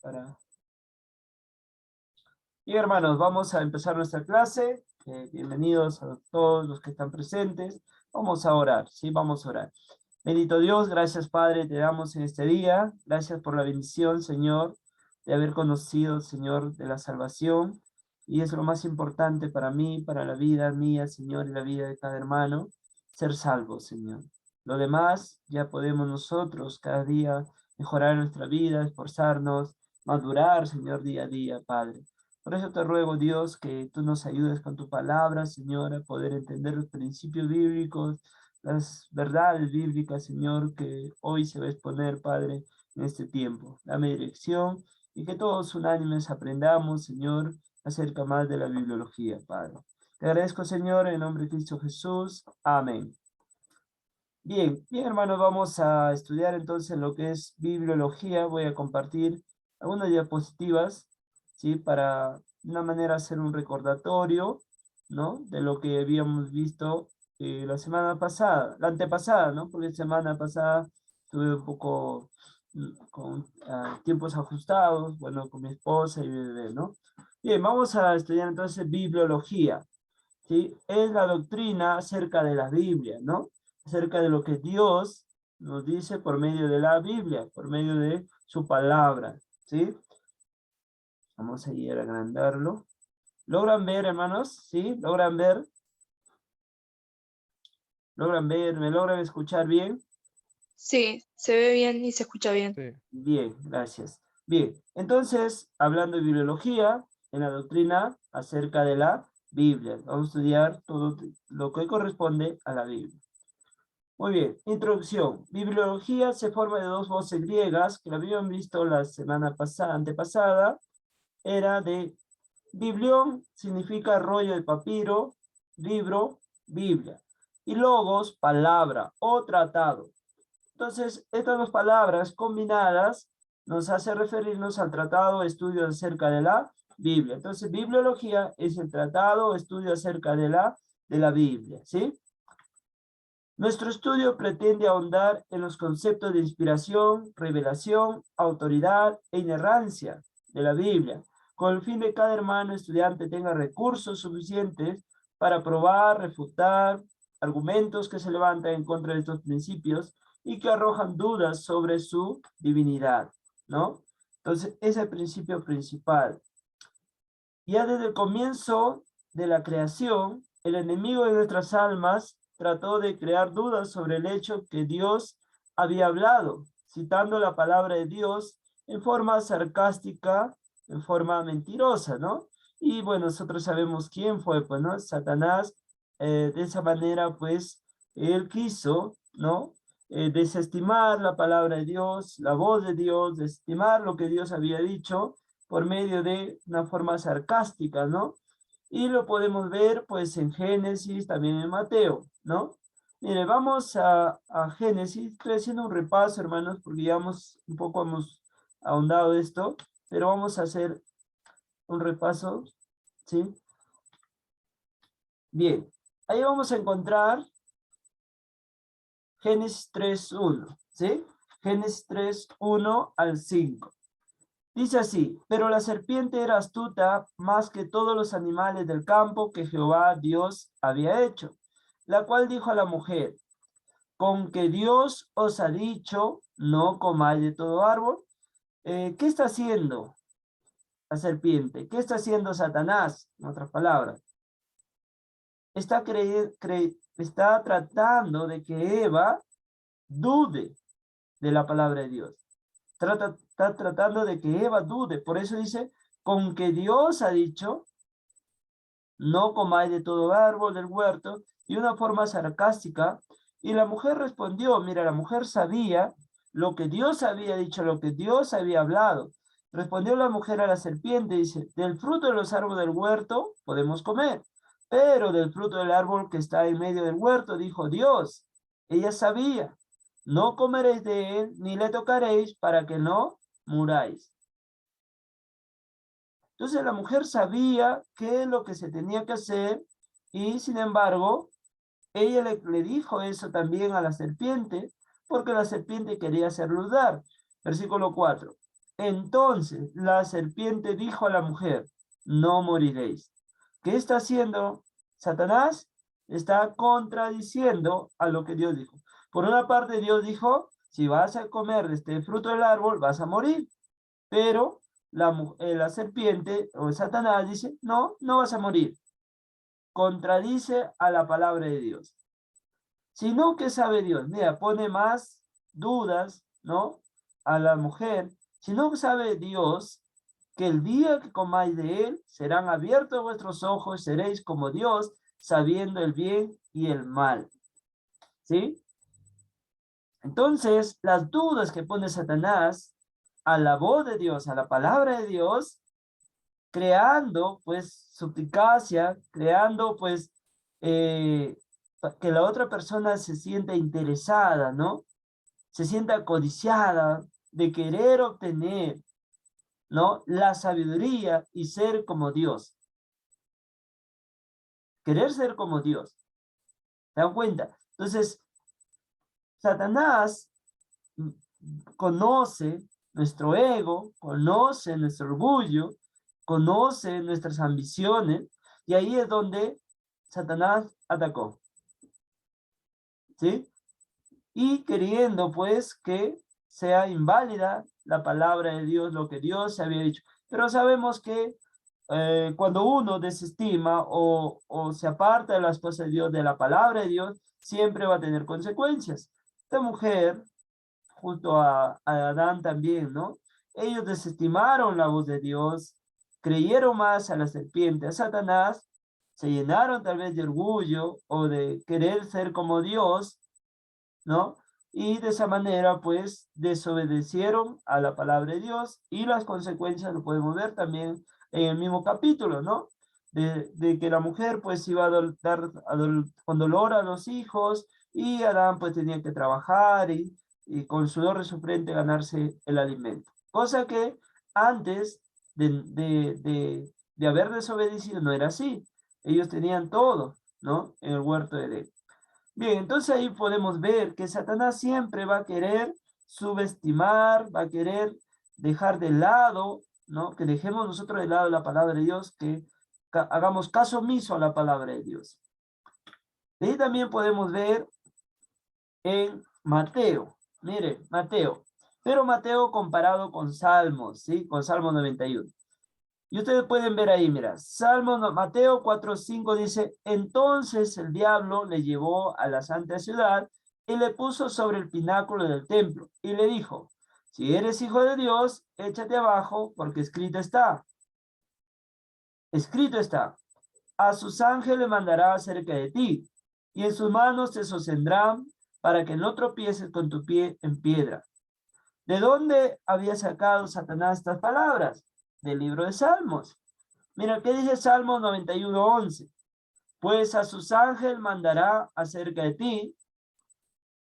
para... Bien, hermanos, vamos a empezar nuestra clase. Bienvenidos a todos los que están presentes. Vamos a orar, ¿sí? Vamos a orar. Bendito Dios, gracias Padre, te damos en este día. Gracias por la bendición, Señor, de haber conocido, Señor, de la salvación. Y es lo más importante para mí, para la vida mía, Señor, y la vida de cada hermano, ser salvo, Señor. Lo demás ya podemos nosotros cada día mejorar nuestra vida, esforzarnos, madurar, Señor, día a día, Padre. Por eso te ruego, Dios, que tú nos ayudes con tu palabra, Señor, a poder entender los principios bíblicos, las verdades bíblicas, Señor, que hoy se va a exponer, Padre, en este tiempo. Dame dirección y que todos unánimes aprendamos, Señor, acerca más de la bibliología, Padre. Te agradezco, Señor, en nombre de Cristo Jesús. Amén. Bien, hermanos, vamos a estudiar entonces lo que es bibliología. Voy a compartir algunas diapositivas, ¿sí? Para de una manera hacer un recordatorio, ¿no? De lo que habíamos visto la semana pasada, la antepasada, ¿no? Porque la semana pasada tuve un poco con tiempos ajustados, bueno, con mi esposa y bebé, ¿no? Bien, vamos a estudiar entonces bibliología, ¿sí? Es la doctrina acerca de la Biblia, ¿no? Acerca de lo que Dios nos dice por medio de la Biblia, por medio de su palabra, ¿sí? Vamos a ir a agrandarlo. ¿Logran ver, hermanos? ¿Sí? ¿Logran ver? ¿Logran ver? ¿Me logran escuchar bien? Sí, se ve bien y se escucha bien. Sí. Bien, gracias. Bien, entonces, hablando de bibliología, en la doctrina acerca de la Biblia, vamos a estudiar todo lo que corresponde a la Biblia. Muy bien, introducción. Bibliología se forma de dos voces griegas que lo habían visto la semana pasada, antepasada. Era de biblión, significa rollo de papiro, libro, Biblia. Y logos, palabra o tratado. Entonces, estas dos palabras combinadas nos hace referirnos al tratado o estudio acerca de la Biblia. Entonces, bibliología es el tratado o estudio acerca de la Biblia, ¿sí? Nuestro estudio pretende ahondar en los conceptos de inspiración, revelación, autoridad e inerrancia de la Biblia, con el fin de que cada hermano estudiante tenga recursos suficientes para probar, refutar argumentos que se levantan en contra de estos principios y que arrojan dudas sobre su divinidad, ¿no? Entonces, ese es el principio principal. Ya desde el comienzo de la creación, el enemigo de nuestras almas trató de crear dudas sobre el hecho que Dios había hablado, citando la palabra de Dios en forma sarcástica, en forma mentirosa, ¿no? Y bueno, nosotros sabemos quién fue, pues, ¿no? Satanás, de esa manera, pues, él quiso, ¿no? Desestimar la palabra de Dios, la voz de Dios, desestimar lo que Dios había dicho, por medio de una forma sarcástica, ¿no? Y lo podemos ver pues en Génesis, también en Mateo, ¿no? Mire, vamos a Génesis, estoy haciendo un repaso, hermanos, porque ya un poco hemos ahondado esto, pero vamos a hacer un repaso, ¿sí? Bien, ahí vamos a encontrar Génesis 3:1, ¿sí? Génesis 3:1 al 5. Dice así, pero la serpiente era astuta más que todos los animales del campo que Jehová Dios había hecho, la cual dijo a la mujer, con que Dios os ha dicho, no comáis de todo árbol. ¿Qué está haciendo la serpiente? ¿Qué está haciendo Satanás? En otras palabras, está tratando de que Eva dude de la palabra de Dios. Está tratando de que Eva dude. Por eso dice, con que Dios ha dicho, no comáis de todo árbol del huerto, y una forma sarcástica. Y la mujer respondió, mira, la mujer sabía lo que Dios había dicho, lo que Dios había hablado. Respondió la mujer a la serpiente, dice, del fruto de los árboles del huerto podemos comer, pero del fruto del árbol que está en medio del huerto, dijo Dios. Ella sabía, no comeréis de él, ni le tocaréis, para que no muráis. Entonces la mujer sabía qué es lo que se tenía que hacer y sin embargo, ella le dijo eso también a la serpiente porque la serpiente quería hacerlo dudar. Versículo 4. Entonces la serpiente dijo a la mujer, no moriréis. ¿Qué está haciendo Satanás? Está contradiciendo a lo que Dios dijo. Por una parte, Dios dijo, si vas a comer de este fruto del árbol, vas a morir. Pero la serpiente o Satanás dice, no, no vas a morir. Contradice a la palabra de Dios. Sino que sabe Dios, mira, pone más dudas, ¿no? A la mujer. Si no sabe Dios que el día que comáis de él, serán abiertos vuestros ojos, seréis como Dios, sabiendo el bien y el mal. ¿Sí? Entonces, las dudas que pone Satanás a la voz de Dios, a la palabra de Dios, creando, pues, suplicacia, creando, pues, que la otra persona se sienta interesada, ¿no? Se sienta codiciada de querer obtener, ¿no? La sabiduría y ser como Dios. Querer ser como Dios. ¿Se dan cuenta? Entonces, Satanás conoce nuestro ego, conoce nuestro orgullo, conoce nuestras ambiciones, y ahí es donde Satanás atacó. ¿Sí? Y queriendo pues que sea inválida la palabra de Dios, lo que Dios había dicho. Pero sabemos que cuando uno desestima o se aparta de las cosas de Dios, de la palabra de Dios, siempre va a tener consecuencias. Esta mujer, junto a Adán también, ¿no? Ellos desestimaron la voz de Dios, creyeron más a la serpiente, a Satanás, se llenaron tal vez de orgullo o de querer ser como Dios, ¿no? Y de esa manera, pues, desobedecieron a la palabra de Dios y las consecuencias lo podemos ver también en el mismo capítulo, ¿no? De que la mujer, pues, iba a dar con dolor a los hijos y Adán, pues, tenía que trabajar y con sudor de su frente ganarse el alimento. Cosa que antes de haber desobedecido no era así. Ellos tenían todo, ¿no? En el huerto de Edén. Bien, entonces ahí podemos ver que Satanás siempre va a querer subestimar, va a querer dejar de lado, ¿no? Que dejemos nosotros de lado la palabra de Dios, que hagamos caso omiso a la palabra de Dios. De ahí también podemos ver en Mateo. Mire, Mateo. Pero Mateo comparado con Salmos, ¿sí? Con Salmo 91. Y ustedes pueden ver ahí, mira, Mateo 4:5 dice, entonces el diablo le llevó a la santa ciudad y le puso sobre el pináculo del templo y le dijo, si eres hijo de Dios, échate abajo porque escrito está, a sus ángeles mandará acerca de ti y en sus manos te sostendrán para que no tropieces con tu pie en piedra. ¿De dónde había sacado Satanás estas palabras? Del libro de Salmos. Mira, ¿qué dice Salmo 91:11? Pues a sus ángeles mandará acerca de ti,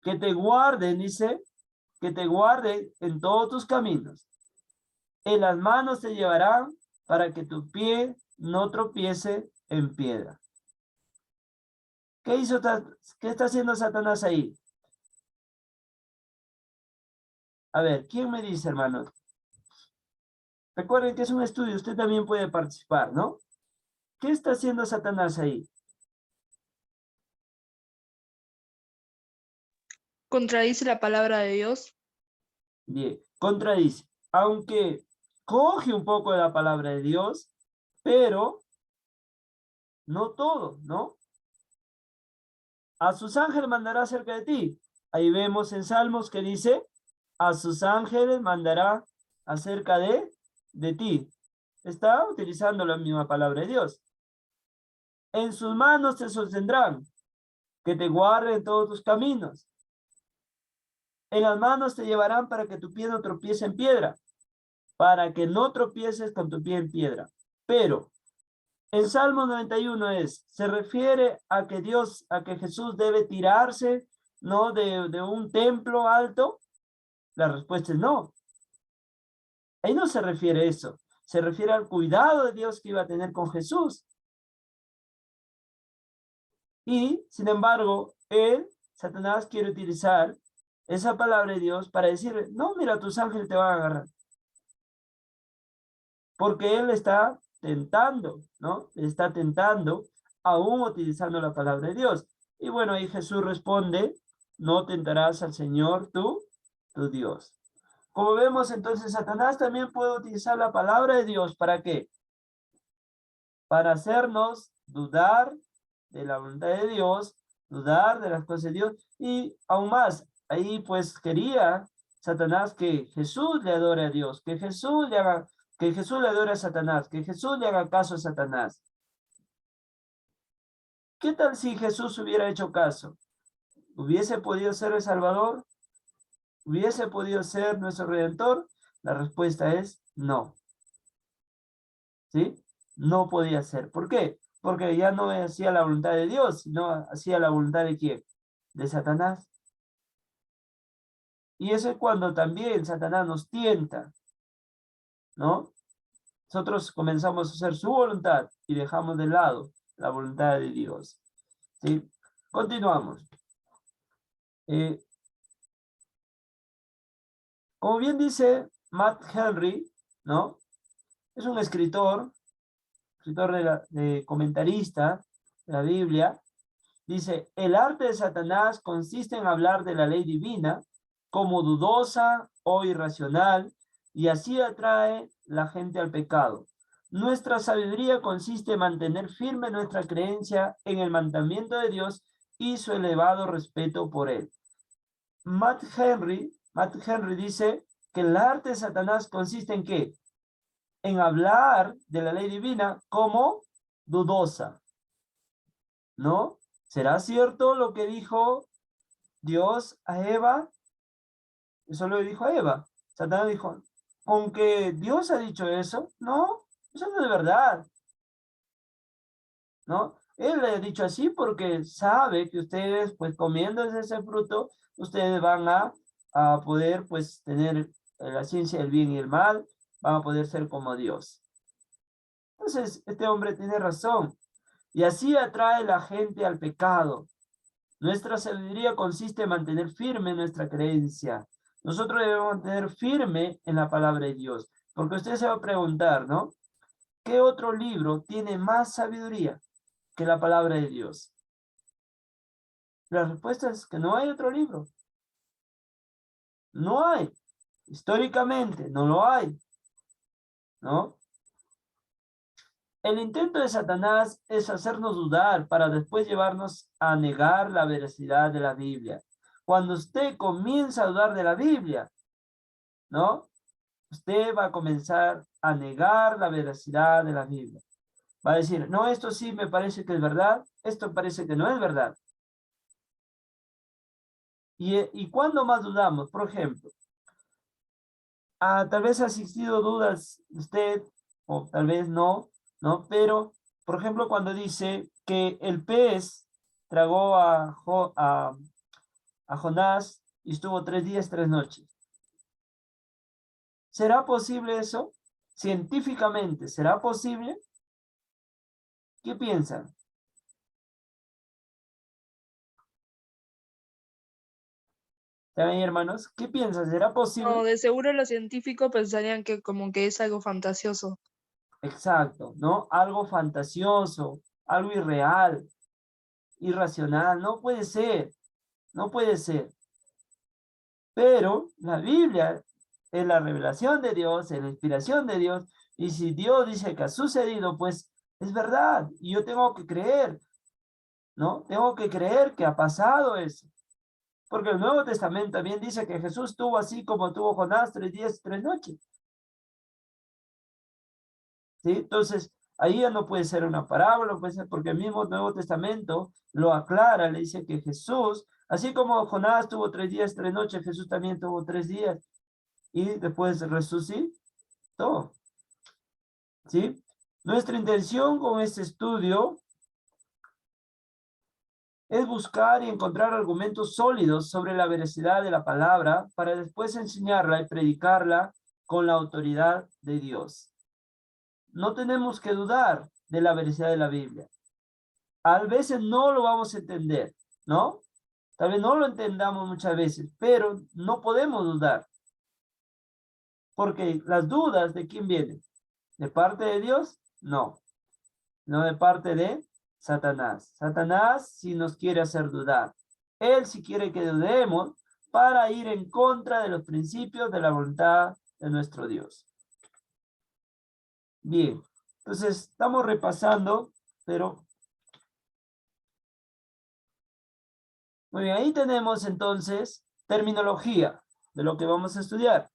que te guarden, dice, que te guarden en todos tus caminos. En las manos te llevarán para que tu pie no tropiece en piedra. ¿Qué está haciendo Satanás ahí? A ver, ¿quién me dice, hermanos? Recuerden que es un estudio, usted también puede participar, ¿no? ¿Qué está haciendo Satanás ahí? Contradice la palabra de Dios. Bien, contradice. Aunque coge un poco de la palabra de Dios, pero no todo, ¿no? A sus ángeles mandará cerca de ti. Ahí vemos en Salmos que dice, a sus ángeles mandará acerca de ti. Está utilizando la misma palabra de Dios. En sus manos te sostendrán, que te guarden en todos tus caminos. En las manos te llevarán para que tu pie no tropiece en piedra, para que no tropieces con tu pie en piedra. Pero el Salmo 91 se refiere a que a que Jesús debe tirarse, ¿no? De un templo alto. La respuesta es no. Ahí no se refiere a eso. Se refiere al cuidado de Dios que iba a tener con Jesús. Y, sin embargo, Satanás, quiere utilizar esa palabra de Dios para decirle, no, mira, tus ángeles te van a agarrar. porque él está tentando, ¿no? Está tentando, aún utilizando la palabra de Dios. Y bueno, ahí Jesús responde, no tentarás al Señor tu Dios. Como vemos, entonces, Satanás también puede utilizar la palabra de Dios, ¿para qué? Para hacernos dudar de la voluntad de Dios, dudar de las cosas de Dios, y aún más, ahí pues quería Satanás que Jesús le adore a Dios, que Jesús le haga, que Jesús le adore a Satanás, que Jesús le haga caso a Satanás. ¿Qué tal si Jesús hubiera hecho caso? ¿Hubiese podido ser el Salvador? ¿Hubiese podido ser nuestro Redentor? La respuesta es no. ¿Sí? No podía ser. ¿Por qué? Porque ya no hacía la voluntad de Dios, sino hacía la voluntad de ¿quién? De Satanás. Y eso es cuando también Satanás nos tienta, ¿no? Nosotros comenzamos a hacer su voluntad y dejamos de lado la voluntad de Dios. ¿Sí? Continuamos. Como bien dice Matt Henry, ¿no? Es un escritor de comentarista de la Biblia. Dice, el arte de Satanás consiste en hablar de la ley divina como dudosa o irracional y así atrae la gente al pecado. Nuestra sabiduría consiste en mantener firme nuestra creencia en el mandamiento de Dios y su elevado respeto por él. Matt Henry dice que el arte de Satanás consiste en ¿qué? En hablar de la ley divina como dudosa, ¿no? ¿Será cierto lo que dijo Dios a Eva? Eso lo dijo a Eva. Satanás dijo, ¿con que Dios ha dicho eso? No, eso no es verdad, ¿no? Él le ha dicho así porque sabe que ustedes, pues comiendo ese fruto, ustedes van a poder, pues, tener la ciencia del bien y el mal, van a poder ser como Dios. Entonces, este hombre tiene razón. Y así atrae la gente al pecado. Nuestra sabiduría consiste en mantener firme nuestra creencia. Nosotros debemos mantener firme en la palabra de Dios. Porque usted se va a preguntar, ¿no? ¿Qué otro libro tiene más sabiduría que la palabra de Dios? La respuesta es que no hay otro libro. No hay. Históricamente no lo hay, ¿no? El intento de Satanás es hacernos dudar para después llevarnos a negar la veracidad de la Biblia. Cuando usted comienza a dudar de la Biblia, ¿no? Usted va a comenzar a negar la veracidad de la Biblia. Va a decir, no, esto sí me parece que es verdad, esto parece que no es verdad. ¿Y cuándo más dudamos? Por ejemplo, tal vez ha existido dudas usted, o tal vez no, ¿no? Pero, por ejemplo, cuando dice que el pez tragó a Jonás y estuvo 3 días, 3 noches. ¿Será posible eso? Científicamente, ¿será posible? ¿Qué piensan? ¿Están ahí, hermanos? ¿Qué piensan? ¿Será posible? No, de seguro los científicos pensarían que como que es algo fantasioso. Exacto, ¿no? Algo fantasioso, algo irreal, irracional, no puede ser, no puede ser. Pero la Biblia es la revelación de Dios, es la inspiración de Dios, y si Dios dice que ha sucedido, pues es verdad, y yo tengo que creer, ¿no? Tengo que creer que ha pasado eso. Porque el Nuevo Testamento también dice que Jesús tuvo así como tuvo Jonás 3 días, 3 noches. ¿Sí? Entonces, ahí ya no puede ser una parábola, puede ser porque el mismo Nuevo Testamento lo aclara, le dice que Jesús, así como Jonás tuvo 3 días, 3 noches, Jesús también tuvo 3 días y después resucitó. ¿Sí? Nuestra intención con este estudio es buscar y encontrar argumentos sólidos sobre la veracidad de la palabra para después enseñarla y predicarla con la autoridad de Dios. No tenemos que dudar de la veracidad de la Biblia. A veces no lo vamos a entender, ¿no? Tal vez no lo entendamos muchas veces, pero no podemos dudar. Porque las dudas, ¿de quién vienen? ¿De parte de Dios? No. No de parte de Satanás. Satanás sí nos quiere hacer dudar. Él sí quiere que dudemos para ir en contra de los principios de la voluntad de nuestro Dios. Bien, entonces estamos repasando, pero... Muy bien, ahí tenemos entonces terminología de lo que vamos a estudiar.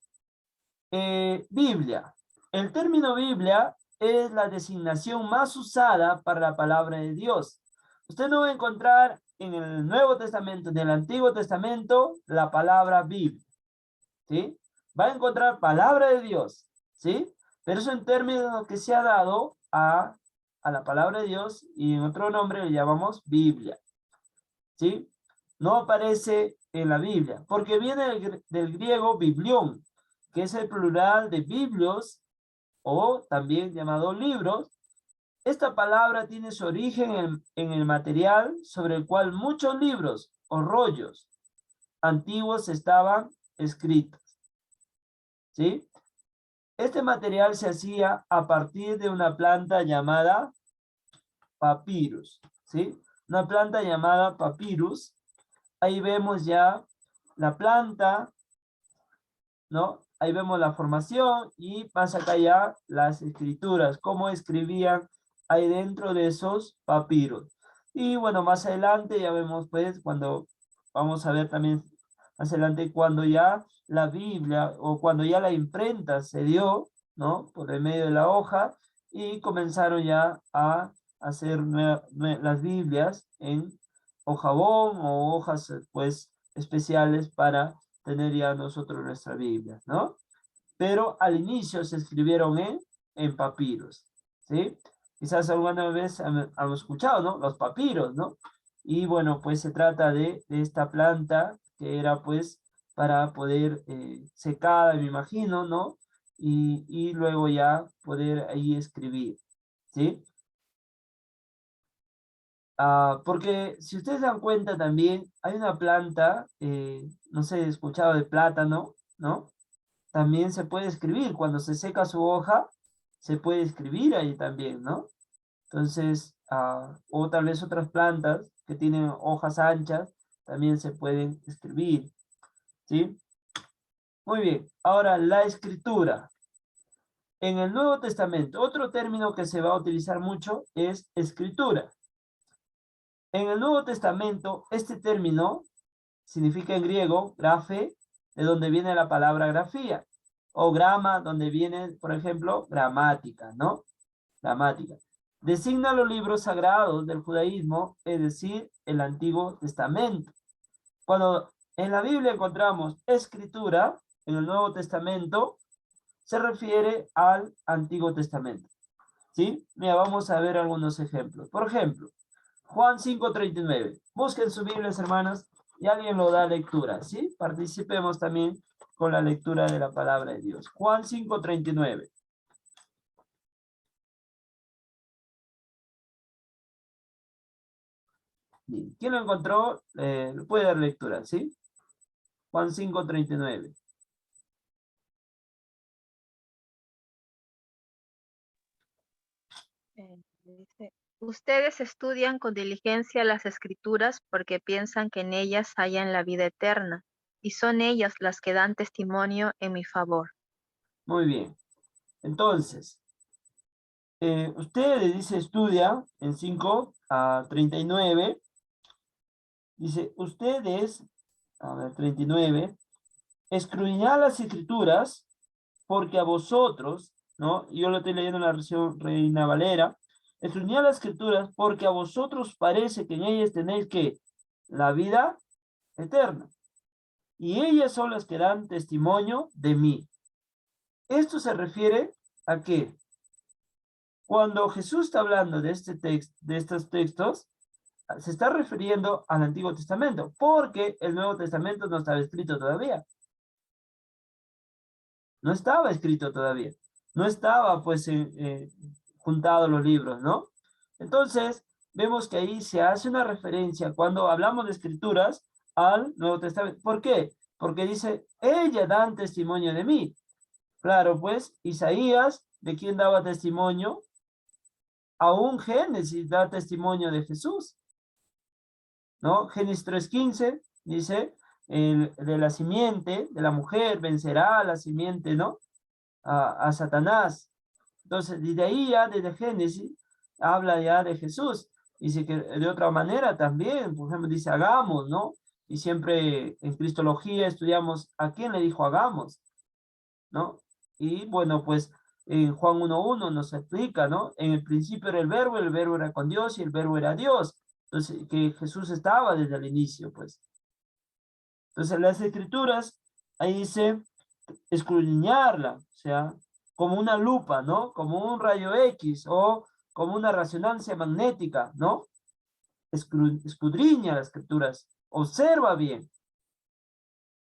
Biblia. El término Biblia es la designación más usada para la palabra de Dios. Usted no va a encontrar en el Nuevo Testamento, en el Antiguo Testamento, la palabra Biblia, ¿sí? Va a encontrar palabra de Dios, ¿sí? Pero es un término que se ha dado a la palabra de Dios y en otro nombre le llamamos Biblia, ¿sí? No aparece en la Biblia, porque viene del griego biblión, que es el plural de biblios, o también llamado libros. Esta palabra tiene su origen en el material sobre el cual muchos libros o rollos antiguos estaban escritos, ¿sí? Este material se hacía a partir de una planta llamada papyrus, ¿sí? Una planta llamada papyrus. Ahí vemos ya la planta, ¿no? Ahí vemos la formación y más acá ya las escrituras, cómo escribían ahí dentro de esos papiros. Y bueno, más adelante ya vemos pues cuando, vamos a ver también más adelante cuando ya la Biblia o cuando ya la imprenta se dio, ¿no? Por el medio de la hoja y comenzaron ya a hacer las Biblias en hojabón o hojas pues especiales para tener ya nosotros nuestra Biblia, ¿no? Pero al inicio se escribieron en papiros, ¿sí? Quizás alguna vez han escuchado, ¿no? Los papiros, ¿no? Y bueno, pues se trata de esta planta que era pues para poder secada, me imagino, ¿no? Y luego ya poder ahí escribir, ¿sí? Porque si ustedes se dan cuenta también, hay una planta, no sé, he escuchado de plátano, ¿no? También se puede escribir, cuando se seca su hoja, se puede escribir ahí también, ¿no? Entonces, o tal vez otras plantas que tienen hojas anchas, también se pueden escribir, ¿sí? Muy bien, ahora la escritura. En el Nuevo Testamento, otro término que se va a utilizar mucho es escritura. En el Nuevo Testamento, este término significa en griego, grafe, de donde viene la palabra grafía, o grama, donde viene, por ejemplo, gramática, ¿no? Gramática. Designa los libros sagrados del judaísmo, es decir, el Antiguo Testamento. Cuando en la Biblia encontramos escritura, en el Nuevo Testamento, se refiere al Antiguo Testamento, ¿sí? Mira, vamos a ver algunos ejemplos. Por ejemplo, Juan 5:39. Busquen sus Biblias, hermanas, y alguien lo da lectura, ¿sí? Participemos también con la lectura de la palabra de Dios. Juan 5:39. Bien. ¿Quién lo encontró? Puede dar lectura, ¿sí? Juan 5:39. Dice, ustedes estudian con diligencia las escrituras porque piensan que en ellas hallan la vida eterna, y son ellas las que dan testimonio en mi favor. Muy bien. Entonces, usted dice estudia en 5:39. Dice, ustedes, a ver, 39, escudriñad las escrituras porque a vosotros, ¿no? Yo lo estoy leyendo en la versión Reina Valera. Escudriñad las escrituras porque a vosotros parece que en ellas tenéis que la vida eterna. Y ellas son las que dan testimonio de mí. Esto se refiere a que cuando Jesús está hablando de estos textos, se está refiriendo al Antiguo Testamento, porque el Nuevo Testamento no estaba escrito todavía. No estaba escrito todavía. No estaba, pues, juntados los libros, ¿no? Entonces, vemos que ahí se hace una referencia cuando hablamos de escrituras al Nuevo Testamento. ¿Por qué? Porque dice, ellas dan testimonio de mí. Claro, pues, Isaías ¿de quién daba testimonio? Aún Génesis da testimonio de Jesús, ¿no? Génesis 3:15 dice, de la simiente, de la mujer, vencerá la simiente, ¿no? A Satanás. Entonces, desde ahí ya, desde Génesis, habla ya de Jesús. Dice que de otra manera también, por ejemplo, dice hagamos, ¿no? Y siempre en Cristología estudiamos a quién le dijo hagamos, ¿no? Y bueno, pues en Juan 1:1 nos explica, ¿no? En el principio era el verbo era con Dios y el verbo era Dios. Entonces, que Jesús estaba desde el inicio, pues. Entonces, las escrituras, ahí dice, escudriñarla, o sea, como una lupa, ¿no? Como un rayo X o como una resonancia magnética, ¿no? Escudriña las escrituras, observa bien,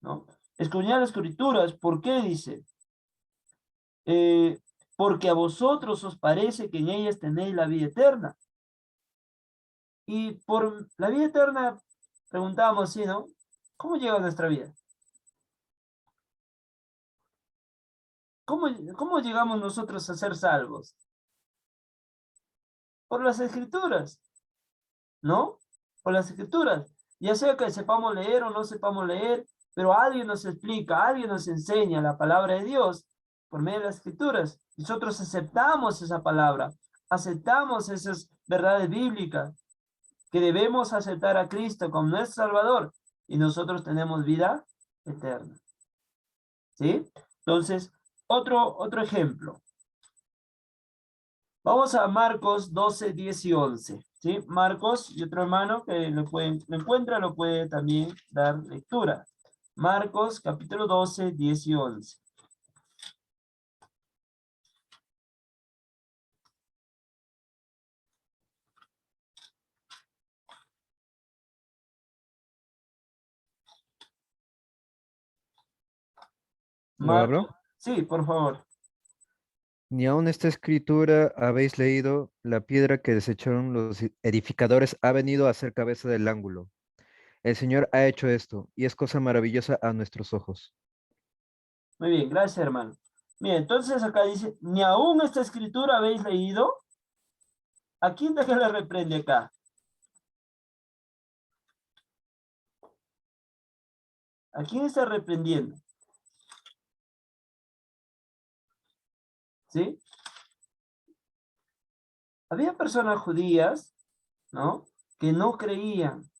¿no? Escudriñar las escrituras, ¿por qué dice? Porque a vosotros os parece que en ellas tenéis la vida eterna. Y por la vida eterna, preguntábamos, ¿sí, no? ¿Cómo llega nuestra vida? ¿Cómo llegamos nosotros a ser salvos? Por las escrituras, ¿no? Por las escrituras. Ya sea que sepamos leer o no sepamos leer, pero alguien nos explica, alguien nos enseña la palabra de Dios por medio de las escrituras. Nosotros aceptamos esa palabra, aceptamos esas verdades bíblicas, que debemos aceptar a Cristo como nuestro Salvador y nosotros tenemos vida eterna. ¿Sí? Entonces, otro ejemplo. Vamos a Marcos 12, 10 y 11. ¿Sí? Marcos y otro hermano que lo encuentra, lo puede también dar lectura. Marcos capítulo 12, 10 y 11. ¿Lo abro? Sí, por favor. Ni aun esta escritura habéis leído, la piedra que desecharon los edificadores ha venido a ser cabeza del ángulo. El Señor ha hecho esto, y es cosa maravillosa a nuestros ojos. Muy bien, gracias, hermano. Bien, entonces acá dice, ni aún esta escritura habéis leído. ¿A quién de que le reprende acá? ¿A quién está reprendiendo? ¿Sí? Había personas judías, ¿no? Que no creían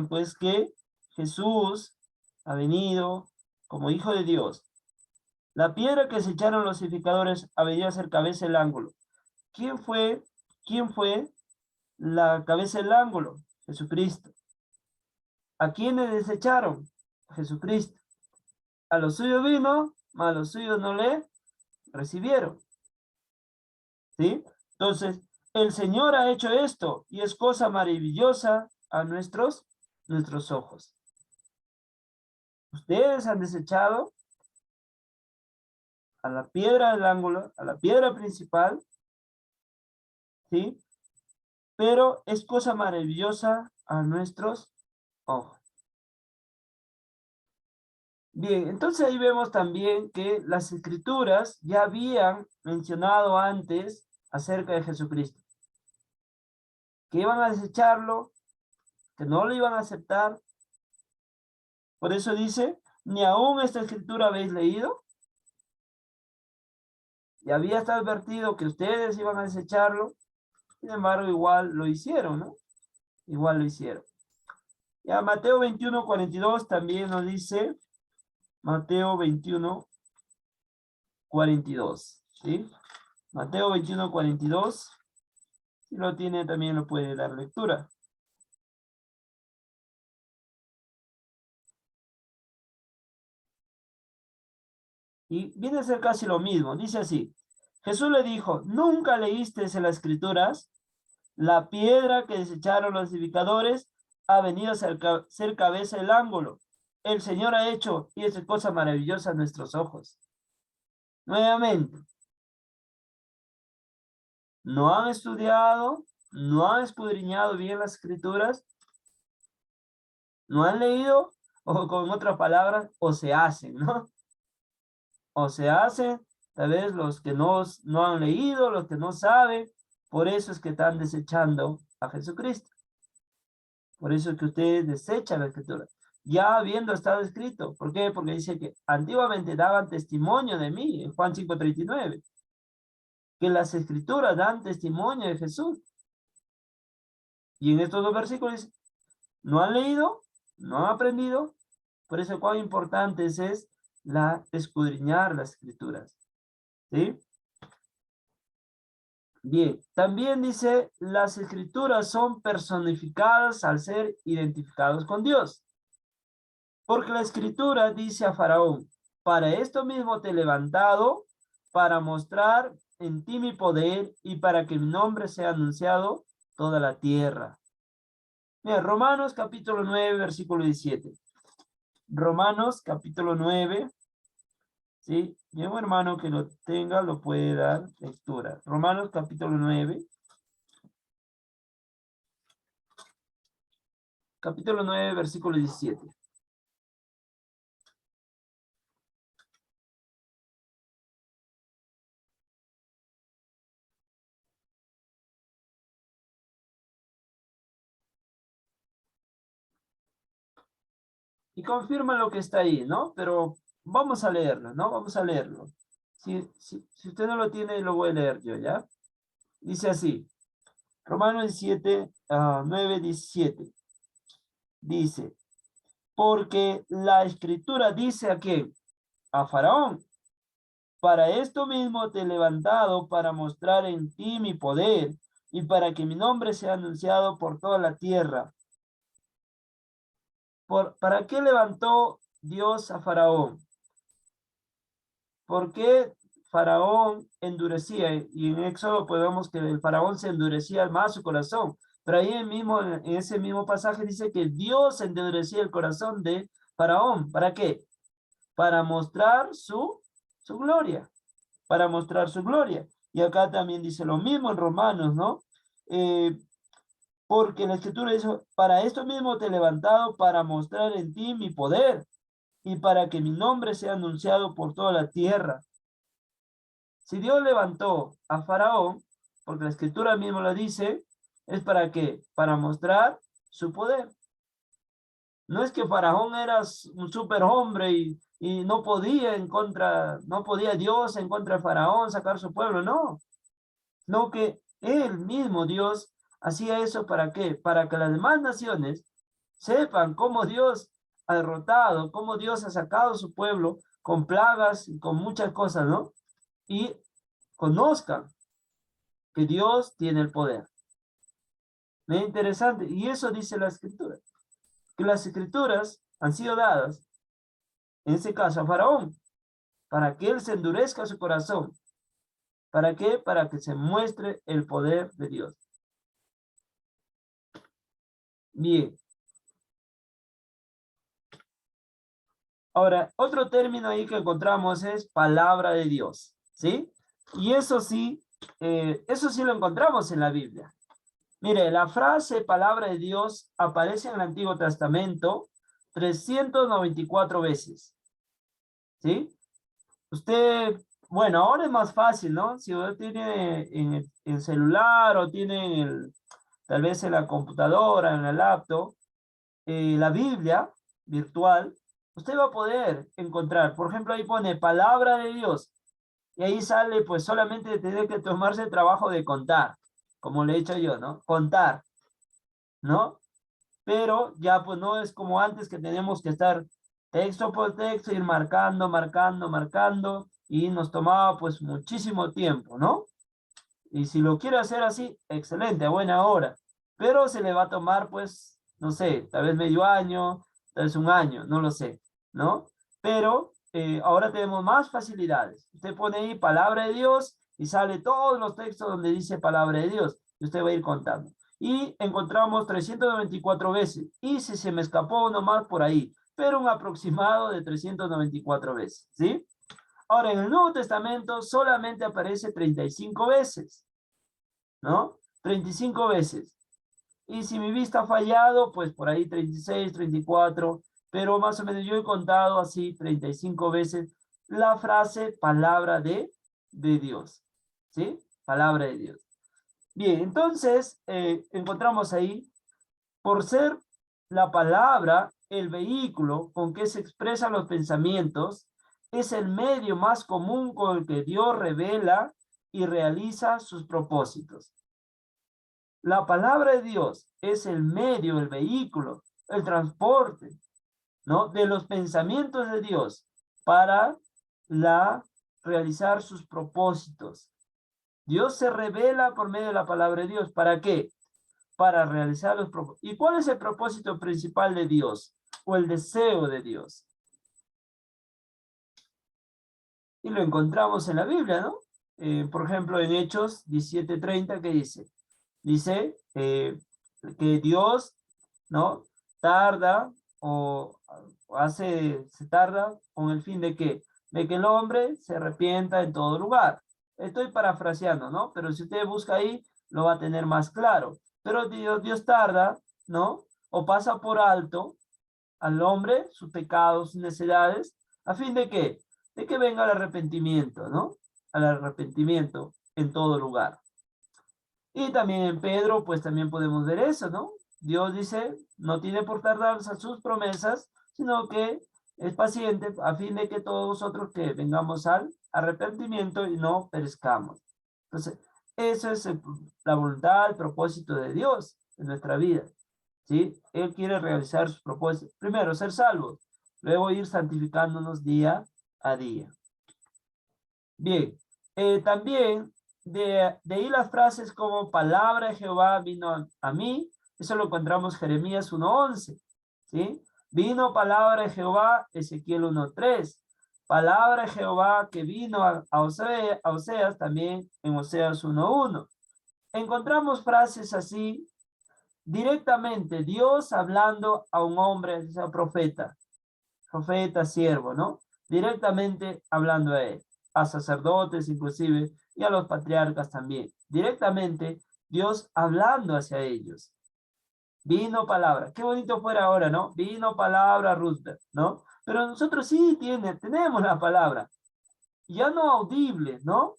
pues que Jesús ha venido como hijo de Dios. La piedra que se echaron los edificadores ha venido a ser cabeza del ángulo. ¿Quién fue la cabeza del ángulo? Jesucristo. ¿A quiénes desecharon? Jesucristo. A los suyos vino, mas a los suyos no le recibieron. ¿Sí? Entonces, el Señor ha hecho esto y es cosa maravillosa a nuestros ojos. Ustedes han desechado a la piedra del ángulo, a la piedra principal, ¿sí? Pero es cosa maravillosa a nuestros ojos. Bien, entonces ahí vemos también que las escrituras ya habían mencionado antes acerca de Jesucristo. Que iban a desecharlo, que no lo iban a aceptar. Por eso dice, ni aún esta escritura habéis leído. Y había estado advertido que ustedes iban a desecharlo. Sin embargo, igual lo hicieron, ¿no? Igual lo hicieron. Ya Mateo 21, 42 también nos dice, Mateo 21, 42, ¿sí? Mateo 21, 42. Si lo tiene, también lo puede dar lectura. Y viene a ser casi lo mismo. Dice así. Jesús le dijo, ¿nunca leíste en las escrituras? La piedra que desecharon los edificadores ha venido a ser cabeza del ángulo. El Señor ha hecho, y es cosa maravillosa a nuestros ojos. Nuevamente, no han estudiado, no han escudriñado bien las escrituras, no han leído, o con otras palabras, o se hacen, ¿no? o se hacen, tal vez los que no han leído, los que no saben, por eso es que están desechando a Jesucristo. Por eso es que ustedes desechan la escritura. Ya habiendo estado escrito. ¿Por qué? Porque dice que antiguamente daban testimonio de mí, en Juan 5:39. Que las escrituras dan testimonio de Jesús. Y en estos dos versículos dice, no han leído, no han aprendido. Por eso cuán importante es escudriñar las escrituras. ¿Sí? Bien, también dice, las escrituras son personificadas al ser identificados con Dios. Porque la escritura dice a Faraón, para esto mismo te he levantado, para mostrar en ti mi poder y para que mi nombre sea anunciado toda la tierra. Mira, Romanos capítulo 9, versículo 17. Romanos capítulo 9, ¿sí? Y un hermano que lo tenga lo puede dar lectura. Romanos capítulo 9. Capítulo 9, versículo 17. Y confirma lo que está ahí, ¿no? Pero vamos a leerlo, ¿no? Vamos a leerlo. Si usted no lo tiene, lo voy a leer yo, ¿ya? Dice así, Romanos 17, 9, 17. Dice, porque la escritura dice a quién, a Faraón, para esto mismo te he levantado para mostrar en ti mi poder y para que mi nombre sea anunciado por toda la tierra. ¿Para qué levantó Dios a Faraón? ¿Por qué Faraón endurecía? Y en Éxodo podemos que el Faraón se endurecía más su corazón. Pero ahí en ese mismo pasaje dice que Dios endurecía el corazón de Faraón. ¿Para qué? Para mostrar su gloria. Para mostrar su gloria. Y acá también dice lo mismo en Romanos, ¿no? Porque la escritura dice, para esto mismo te he levantado para mostrar en ti mi poder y para que mi nombre sea anunciado por toda la tierra. Si Dios levantó a Faraón, porque la escritura mismo lo dice, ¿es para qué? Para mostrar su poder. No es que Faraón era un superhombre y no podía no podía Dios en contra de Faraón sacar su pueblo, no. No que él mismo, Dios, hacía eso ¿para qué? Para que las demás naciones sepan cómo Dios ha derrotado, cómo Dios ha sacado a su pueblo con plagas y con muchas cosas, ¿no? Y conozcan que Dios tiene el poder. Es interesante. Y eso dice la escritura. Que las escrituras han sido dadas, en ese caso a Faraón, para que él se endurezca su corazón. ¿Para qué? Para que se muestre el poder de Dios. Bien. Ahora, otro término ahí que encontramos es palabra de Dios, ¿sí? Y eso sí lo encontramos en la Biblia. Mire, la frase palabra de Dios aparece en el Antiguo Testamento 394 veces, ¿sí? Usted, bueno, ahora es más fácil, ¿no? Si usted tiene en el celular o tiene tal vez en la computadora, en la laptop, la Biblia virtual, usted va a poder encontrar, por ejemplo, ahí pone palabra de Dios, y ahí sale, pues solamente tiene que tomarse el trabajo de contar, como le he dicho yo, ¿no? Contar, ¿no? Pero ya pues no es como antes que teníamos que estar texto por texto, ir marcando, marcando, marcando, y nos tomaba pues muchísimo tiempo, ¿no? Y si lo quiere hacer así, excelente, a buena hora, pero se le va a tomar pues, no sé, tal vez medio año, tal vez un año, no lo sé, ¿no? Pero ahora tenemos más facilidades. Usted pone ahí palabra de Dios y sale todos los textos donde dice palabra de Dios, y usted va a ir contando. Y encontramos 394 veces. Y si se me escapó uno más por ahí, pero un aproximado de 394 veces, ¿sí? Ahora, en el Nuevo Testamento solamente aparece 35 veces, ¿no? 35 veces. Y si mi vista ha fallado, pues por ahí 36, 34, pero más o menos yo he contado así 35 veces la frase palabra de Dios. ¿Sí? Palabra de Dios. Bien, entonces encontramos ahí, por ser la palabra el vehículo con que se expresan los pensamientos, es el medio más común con el que Dios revela y realiza sus propósitos. La palabra de Dios es el medio, el vehículo, el transporte, ¿no?, de los pensamientos de Dios para realizar sus propósitos. Dios se revela por medio de la palabra de Dios. ¿Para qué? Para realizar los propósitos. ¿Y cuál es el propósito principal de Dios? O el deseo de Dios. Y lo encontramos en la Biblia, ¿no? Por ejemplo, en Hechos 17:30, ¿qué dice? Dice que Dios, ¿no?, tarda o se tarda con el fin de que el hombre se arrepienta en todo lugar. Estoy parafraseando, ¿no? Pero si usted busca ahí, lo va a tener más claro. Pero Dios tarda, ¿no? O pasa por alto al hombre, sus pecados, sus necesidades, a fin de que venga el arrepentimiento, ¿no? Al arrepentimiento en todo lugar. Y también en Pedro, pues también podemos ver eso, ¿no? Dios dice, no tiene por tardarse a sus promesas, sino que es paciente a fin de que todos nosotros que vengamos al arrepentimiento y no perezcamos. Entonces, eso es la voluntad, el propósito de Dios en nuestra vida, ¿sí? Él quiere realizar sus propósitos. Primero, ser salvos. Luego ir santificándonos día a día. Bien, también de ahí las frases como palabra de Jehová vino a mí, eso lo encontramos en Jeremías 1:11, ¿sí? Vino palabra de Jehová, Ezequiel 1:3. Palabra de Jehová que vino a Oseas también en Oseas 1:1. Encontramos frases así directamente, Dios hablando a un hombre, sea profeta, siervo, ¿no? Directamente hablando a él, a sacerdotes inclusive, y a los patriarcas también. Directamente, Dios hablando hacia ellos. Vino palabra. Qué bonito fuera ahora, ¿no? Vino palabra, Roosevelt, ¿no? Pero nosotros sí tenemos la palabra. Ya no audible, ¿no?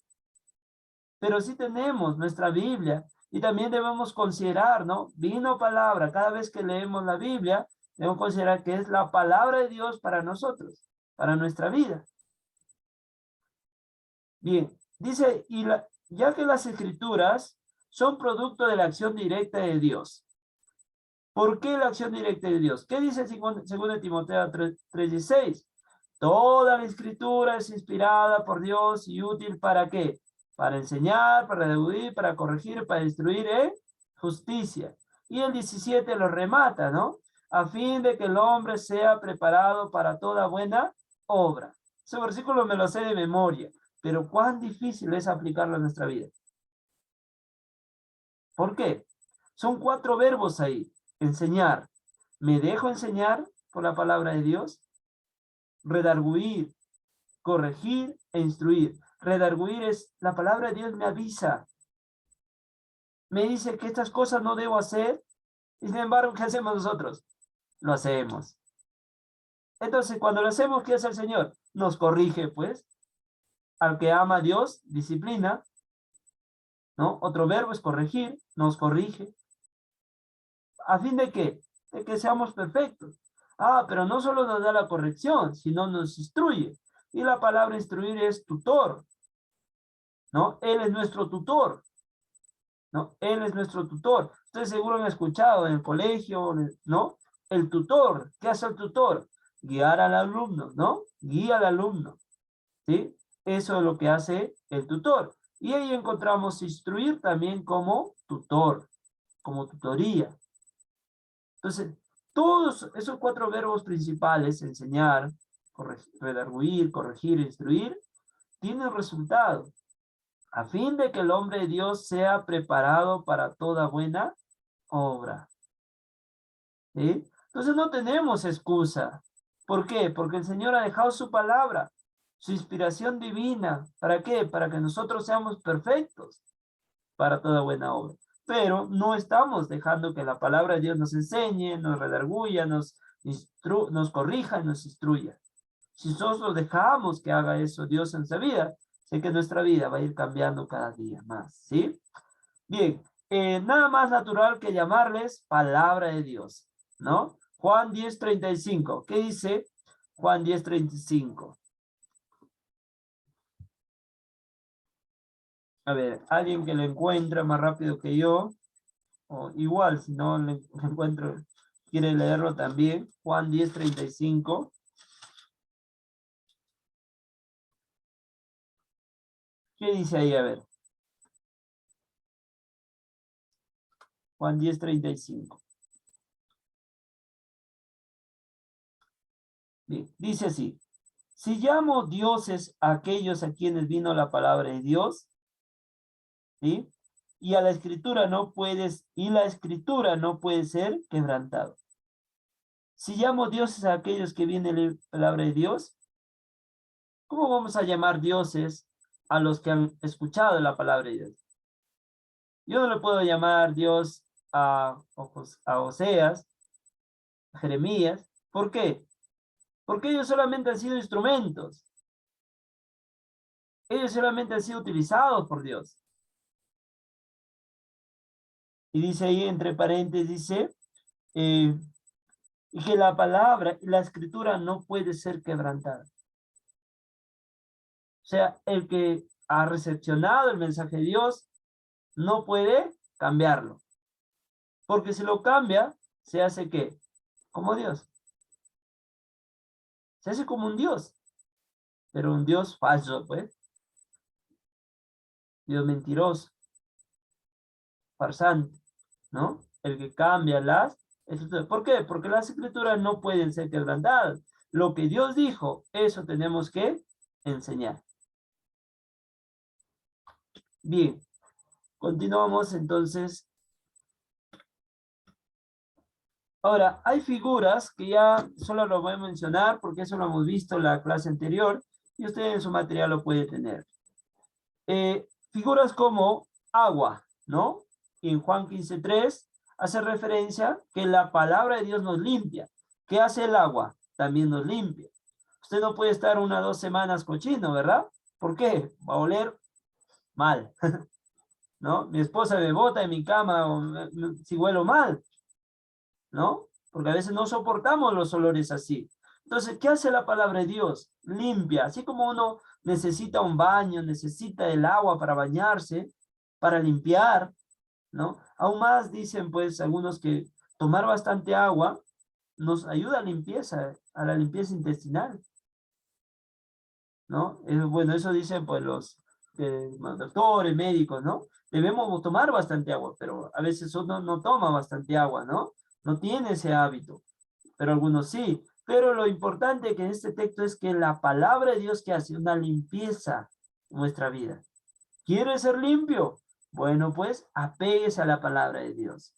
Pero sí tenemos nuestra Biblia. Y también debemos considerar, ¿no? Vino palabra. Cada vez que leemos la Biblia, debemos considerar que es la palabra de Dios para nosotros, para nuestra vida. Bien, dice, ya que las escrituras son producto de la acción directa de Dios. ¿Por qué la acción directa de Dios? ¿Qué dice 2 Timoteo 3:16? Toda la escritura es inspirada por Dios y útil ¿para qué? Para enseñar, para redarguir, para corregir, para instruir en justicia. Y el 17 lo remata, ¿no? A fin de que el hombre sea preparado para toda buena obra. Ese versículo me lo sé de memoria, pero cuán difícil es aplicarlo a nuestra vida. ¿Por qué? Son 4 verbos ahí. Enseñar. ¿Me dejo enseñar por la palabra de Dios? Redarguir, corregir e instruir. Redarguir es, la palabra de Dios me avisa. Me dice que estas cosas no debo hacer. Y sin embargo, ¿qué hacemos nosotros? Lo hacemos. Entonces, cuando lo hacemos, ¿qué hace el Señor? Nos corrige, pues. Al que ama a Dios, disciplina. ¿No? Otro verbo es corregir, nos corrige. ¿A fin de qué? De que seamos perfectos. Pero no solo nos da la corrección, sino nos instruye. Y la palabra instruir es tutor, ¿no? Él es nuestro tutor, ¿no? Él es nuestro tutor. Ustedes seguro han escuchado en el colegio, ¿no? El tutor, ¿qué hace el tutor? Guiar al alumno, ¿no? Guía al alumno, ¿sí? Eso es lo que hace el tutor. Y ahí encontramos instruir también como tutor, como tutoría. Entonces, todos esos 4 verbos principales, enseñar, redarguir, corregir, instruir, tienen resultado, a fin de que el hombre de Dios sea preparado para toda buena obra. ¿Sí? Entonces no tenemos excusa. ¿Por qué? Porque el Señor ha dejado su palabra, su inspiración divina. ¿Para qué? Para que nosotros seamos perfectos para toda buena obra. Pero no estamos dejando que la palabra de Dios nos enseñe, nos redarguya, nos corrija y nos instruya. Si nosotros dejamos que haga eso Dios en nuestra vida, sé que nuestra vida va a ir cambiando cada día más, ¿sí? Bien, nada más natural que llamarles palabra de Dios, ¿no? Juan 10:35, ¿qué dice Juan 10:35? A ver, alguien que lo encuentra más rápido que yo, o igual, si no lo encuentro, quiere leerlo también. Juan 10:35. ¿Qué dice ahí? A ver. Juan 10:35. Bien, dice así. Si llamo dioses a aquellos a quienes vino la palabra de Dios, ¿sí? Y la escritura no puede ser quebrantada. Si llamo dioses a aquellos que viene la palabra de Dios, ¿cómo vamos a llamar dioses a los que han escuchado la palabra de Dios? Yo no le puedo llamar Dios a Oseas, a Jeremías. ¿Por qué? Porque ellos solamente han sido instrumentos. Ellos solamente han sido utilizados por Dios. Y dice ahí, entre paréntesis, dice, y que la palabra, la escritura no puede ser quebrantada. O sea, el que ha recepcionado el mensaje de Dios no puede cambiarlo. Porque si lo cambia, se hace ¿qué? Como Dios. Se hace como un Dios. Pero un Dios falso, pues. Dios mentiroso. Farsante, ¿no? El que cambia las escrituras. ¿Por qué? Porque las escrituras no pueden ser quebrantadas. Lo que Dios dijo, eso tenemos que enseñar. Bien, continuamos entonces. Ahora, hay figuras que ya solo lo voy a mencionar porque eso lo hemos visto en la clase anterior y usted en su material lo puede tener. Figuras como agua, ¿no? En Juan 15:3 hace referencia que la palabra de Dios nos limpia. ¿Qué hace el agua? También nos limpia. Usted no puede estar 1 o 2 semanas cochino, ¿verdad? ¿Por qué? Va a oler mal, ¿no? Mi esposa me bota en mi cama si huelo mal, ¿no? Porque a veces no soportamos los olores así. Entonces, ¿qué hace la palabra de Dios? Limpia. Así como uno necesita un baño, necesita el agua para bañarse, para limpiar, ¿no? Aún más dicen, pues, algunos que tomar bastante agua nos ayuda a la limpieza intestinal, ¿no? Bueno, eso dicen, pues, los doctores, médicos, ¿no? Debemos tomar bastante agua, pero a veces uno no toma bastante agua, ¿no? No tiene ese hábito, pero algunos sí. Pero lo importante que en este texto es que la palabra de Dios que hace una limpieza en nuestra vida. ¿Quiere ser limpio? Bueno, pues apéguese a la palabra de Dios.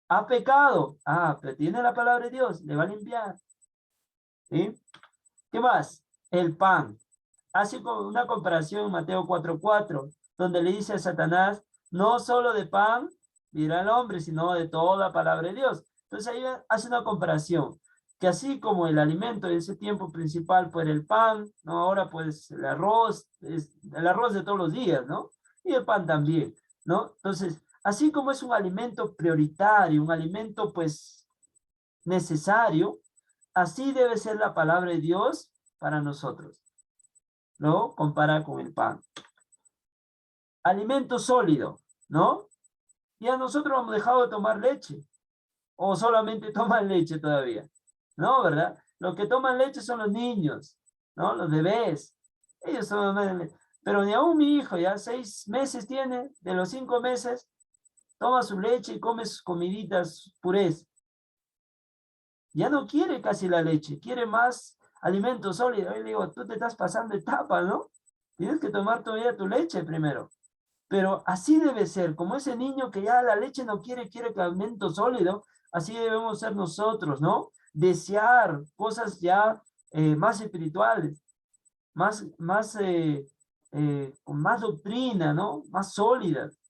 ¿Ha pecado? Ah, pero tiene la palabra de Dios, le va a limpiar. ¿Sí? ¿Qué más? El pan. Hace una comparación en Mateo 4:4, donde le dice a Satanás, no solo de pan vivirá el hombre, sino de toda palabra de Dios. Entonces ahí hace una comparación, que así como el alimento en ese tiempo principal fue el pan, ¿no? Ahora pues el arroz, es el arroz de todos los días, ¿no? Y el pan también, ¿no? Entonces, así como es un alimento prioritario, un alimento pues necesario, así debe ser la palabra de Dios para nosotros, ¿no? Compara con el pan. Alimento sólido, ¿no? Ya nosotros hemos dejado de tomar leche, o solamente toman leche todavía, ¿no? ¿Verdad? Los que toman leche son los niños, ¿no? Los bebés. Ellos son, pero ni aún mi hijo, ya 6 meses tiene, de los 5 meses, toma su leche y come sus comiditas purés. Ya no quiere casi la leche, quiere más alimento sólido. Yo le digo, tú te estás pasando etapa, ¿no? Tienes que tomar todavía tu leche primero. Pero así debe ser, como ese niño que ya la leche no quiere, quiere alimento sólido, así debemos ser nosotros, ¿no? Desear cosas ya más espirituales, con más doctrina, ¿no? Más sólidas.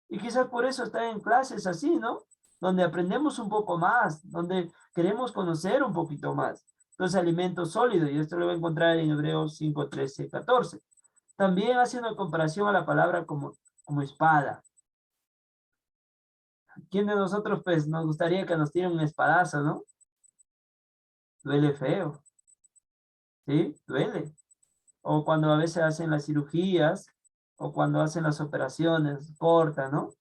Y quizás por eso está en clases así, ¿no? Donde aprendemos un poco más, donde queremos conocer un poquito más. Entonces, alimento sólido, y esto lo va a encontrar en Hebreos 5, 13, 14. También hace una comparación a la palabra como espada. ¿Quién de nosotros, pues, nos gustaría que nos tiren un espadazo, no? Duele feo, ¿sí? Duele. O cuando a veces hacen las cirugías, o cuando hacen las operaciones, corta, ¿no?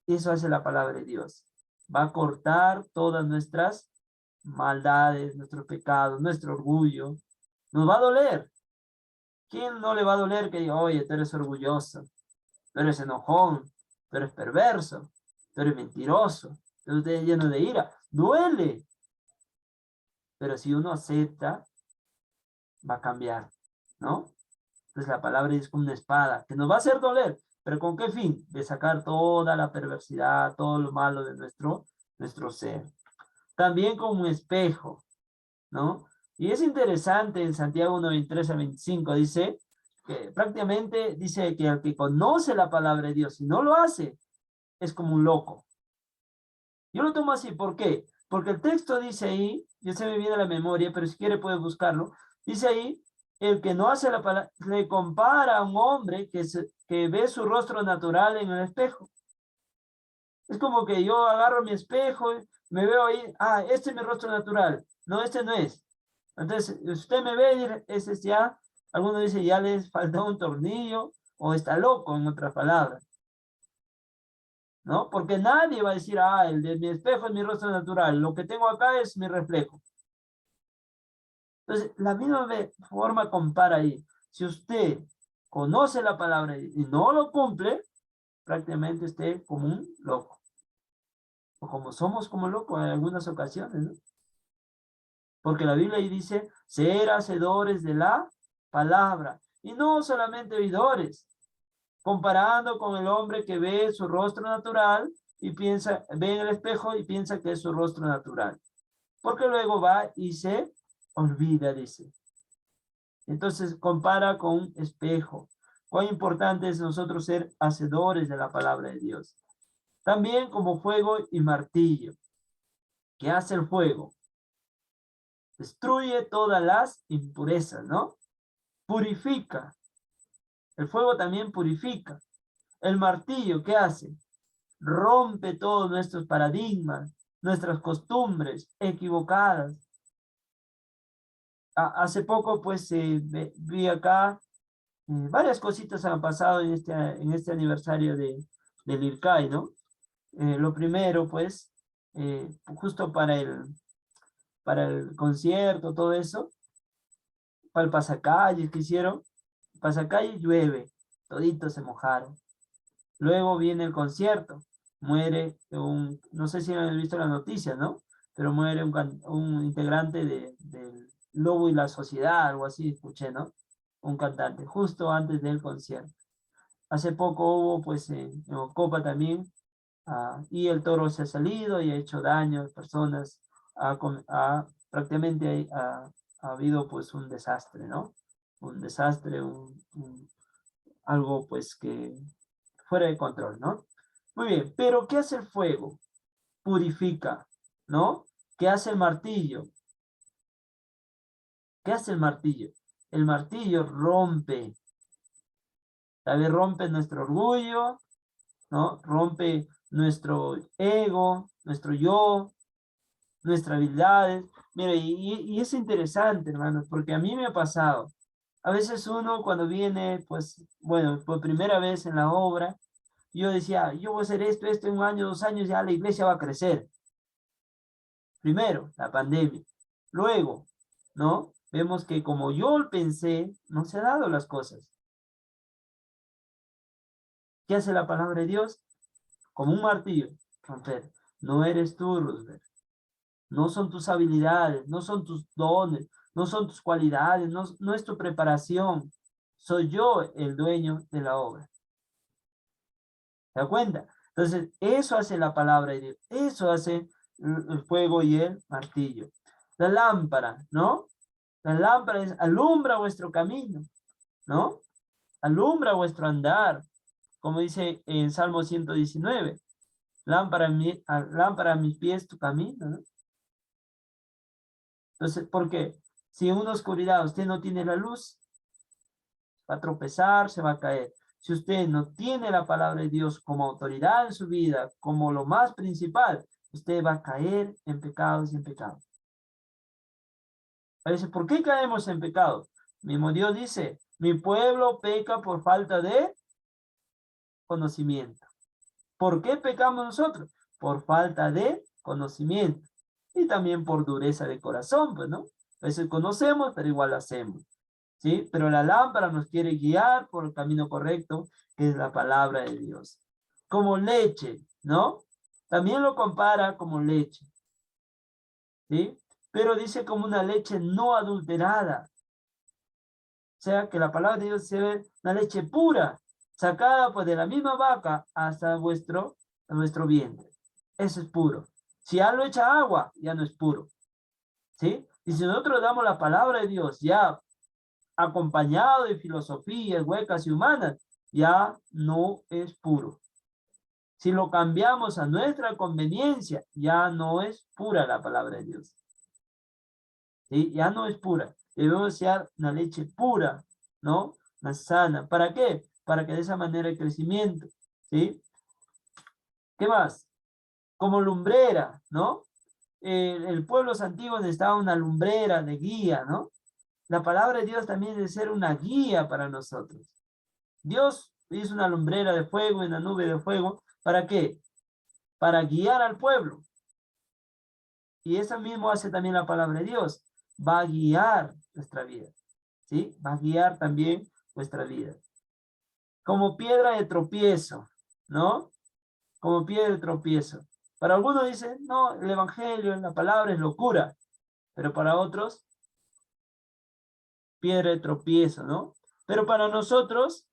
Eso hace la palabra de Dios. Va a cortar todas nuestras maldades, nuestros pecados, nuestro orgullo. Nos va a doler. ¿Quién no le va a doler que diga, oye, tú eres orgulloso, tú eres enojón, tú eres perverso, tú eres mentiroso, tú eres lleno de ira? Duele. Pero si uno acepta, va a cambiar, ¿no? Entonces la palabra es como una espada, que nos va a hacer doler, pero ¿con qué fin? De sacar toda la perversidad, todo lo malo de nuestro ser. También como un espejo, ¿no? Y es interesante en Santiago 1:23 a 25, dice que prácticamente dice que el que conoce la palabra de Dios y no lo hace, es como un loco. Yo lo tomo así, ¿por qué? Porque el texto dice ahí, ya se me viene a la memoria, pero si quiere puede buscarlo, dice ahí, el que no hace la palabra, le compara a un hombre que ve su rostro natural en el espejo. Es como que yo agarro mi espejo, me veo ahí, este es mi rostro natural, no, este no es. Entonces, usted me ve y dice, ese es ya, algunos dicen ya les falta un tornillo, o está loco, en otras palabras. ¿No? Porque nadie va a decir, el de mi espejo es mi rostro natural, lo que tengo acá es mi reflejo. Entonces, la misma forma compara ahí. Si usted conoce la palabra y no lo cumple, prácticamente esté como un loco. O como somos como locos en algunas ocasiones, ¿no? Porque la Biblia ahí dice, ser hacedores de la palabra. Y no solamente oidores, comparando con el hombre que ve su rostro natural y piensa, ve en el espejo y piensa que es su rostro natural. Porque luego va y se olvida, dice. Entonces compara con un espejo. Cuán importante es nosotros ser hacedores de la palabra de Dios. También como fuego y martillo. ¿Qué hace el fuego? Destruye todas las impurezas, ¿no? Purifica. El fuego también purifica. El martillo, ¿qué hace? Rompe todos nuestros paradigmas, nuestras costumbres equivocadas. Hace poco, pues, vi acá, varias cositas han pasado en este aniversario del IRCAI, ¿no? Lo primero, pues, justo para el concierto, todo eso, para el pasacalles que hicieron, pasacalles llueve, toditos se mojaron. Luego viene el concierto, muere no sé si han visto la noticia, ¿no? Pero muere un integrante del Lobo y la Sociedad, algo así, escuché, ¿no? Un cantante, justo antes del concierto. Hace poco hubo, pues, en Ocopa también, y el toro se ha salido y ha hecho daño a personas, prácticamente ha habido, pues, un desastre, ¿no? Un desastre, algo, pues, que fuera de control, ¿no? Muy bien, pero ¿qué hace el fuego? Purifica, ¿no? ¿Qué hace el martillo? ¿Qué hace el martillo? El martillo rompe. Tal vez rompe nuestro orgullo, ¿no? Rompe nuestro ego, nuestro yo, nuestras habilidades. Mira, y es interesante, hermanos, porque a mí me ha pasado. A veces uno cuando viene, pues, bueno, por primera vez en la obra, yo decía, yo voy a hacer esto en 1 año, 2 años, ya la iglesia va a crecer. Primero, la pandemia. Luego, ¿no? Vemos que como yo pensé, no se han dado las cosas. ¿Qué hace la palabra de Dios? Como un martillo, romper. No eres tú, Roosevelt. No son tus habilidades, no son tus dones, no son tus cualidades, no es tu preparación. Soy yo el dueño de la obra. ¿Se da cuenta? Entonces, eso hace la palabra de Dios. Eso hace el fuego y el martillo. La lámpara, ¿no? La lámpara alumbra vuestro camino, ¿no? Alumbra vuestro andar, como dice en Salmo 119. Lámpara a mis pies tu camino, ¿no? Entonces, ¿por qué? Si en una oscuridad usted no tiene la luz, va a tropezar, se va a caer. Si usted no tiene la palabra de Dios como autoridad en su vida, como lo más principal, usted va a caer en pecados y en pecados. A veces, ¿por qué caemos en pecado? Mismo Dios dice, mi pueblo peca por falta de conocimiento. ¿Por qué pecamos nosotros? Por falta de conocimiento. Y también por dureza de corazón, pues, ¿no? A veces conocemos, pero igual hacemos. ¿Sí? Pero la lámpara nos quiere guiar por el camino correcto, que es la palabra de Dios. Como leche, ¿no? También lo compara como leche. ¿Sí? Pero dice como una leche no adulterada. O sea, que la palabra de Dios se ve una leche pura, sacada pues de la misma vaca hasta nuestro vientre. Eso es puro. Si ya lo echa agua, ya no es puro. ¿Sí? Y si nosotros damos la palabra de Dios ya acompañado de filosofías huecas y humanas, ya no es puro. Si lo cambiamos a nuestra conveniencia, ya no es pura la palabra de Dios. ¿Sí? Ya no es pura. Debemos ser una leche pura, ¿no? Una sana. ¿Para qué? Para que de esa manera el crecimiento. ¿Sí? ¿Qué más? Como lumbrera, ¿no? El pueblo antiguo necesitaba una lumbrera de guía, ¿no? La palabra de Dios también debe ser una guía para nosotros. Dios hizo una lumbrera de fuego y una nube de fuego. ¿Para qué? Para guiar al pueblo. Y eso mismo hace también la palabra de Dios. Va a guiar nuestra vida. ¿Sí? Va a guiar también nuestra vida. Como piedra de tropiezo, ¿no? Como piedra de tropiezo. Para algunos dicen, no, el evangelio, la palabra es locura. Pero para otros, piedra de tropiezo, ¿no? Pero para nosotros,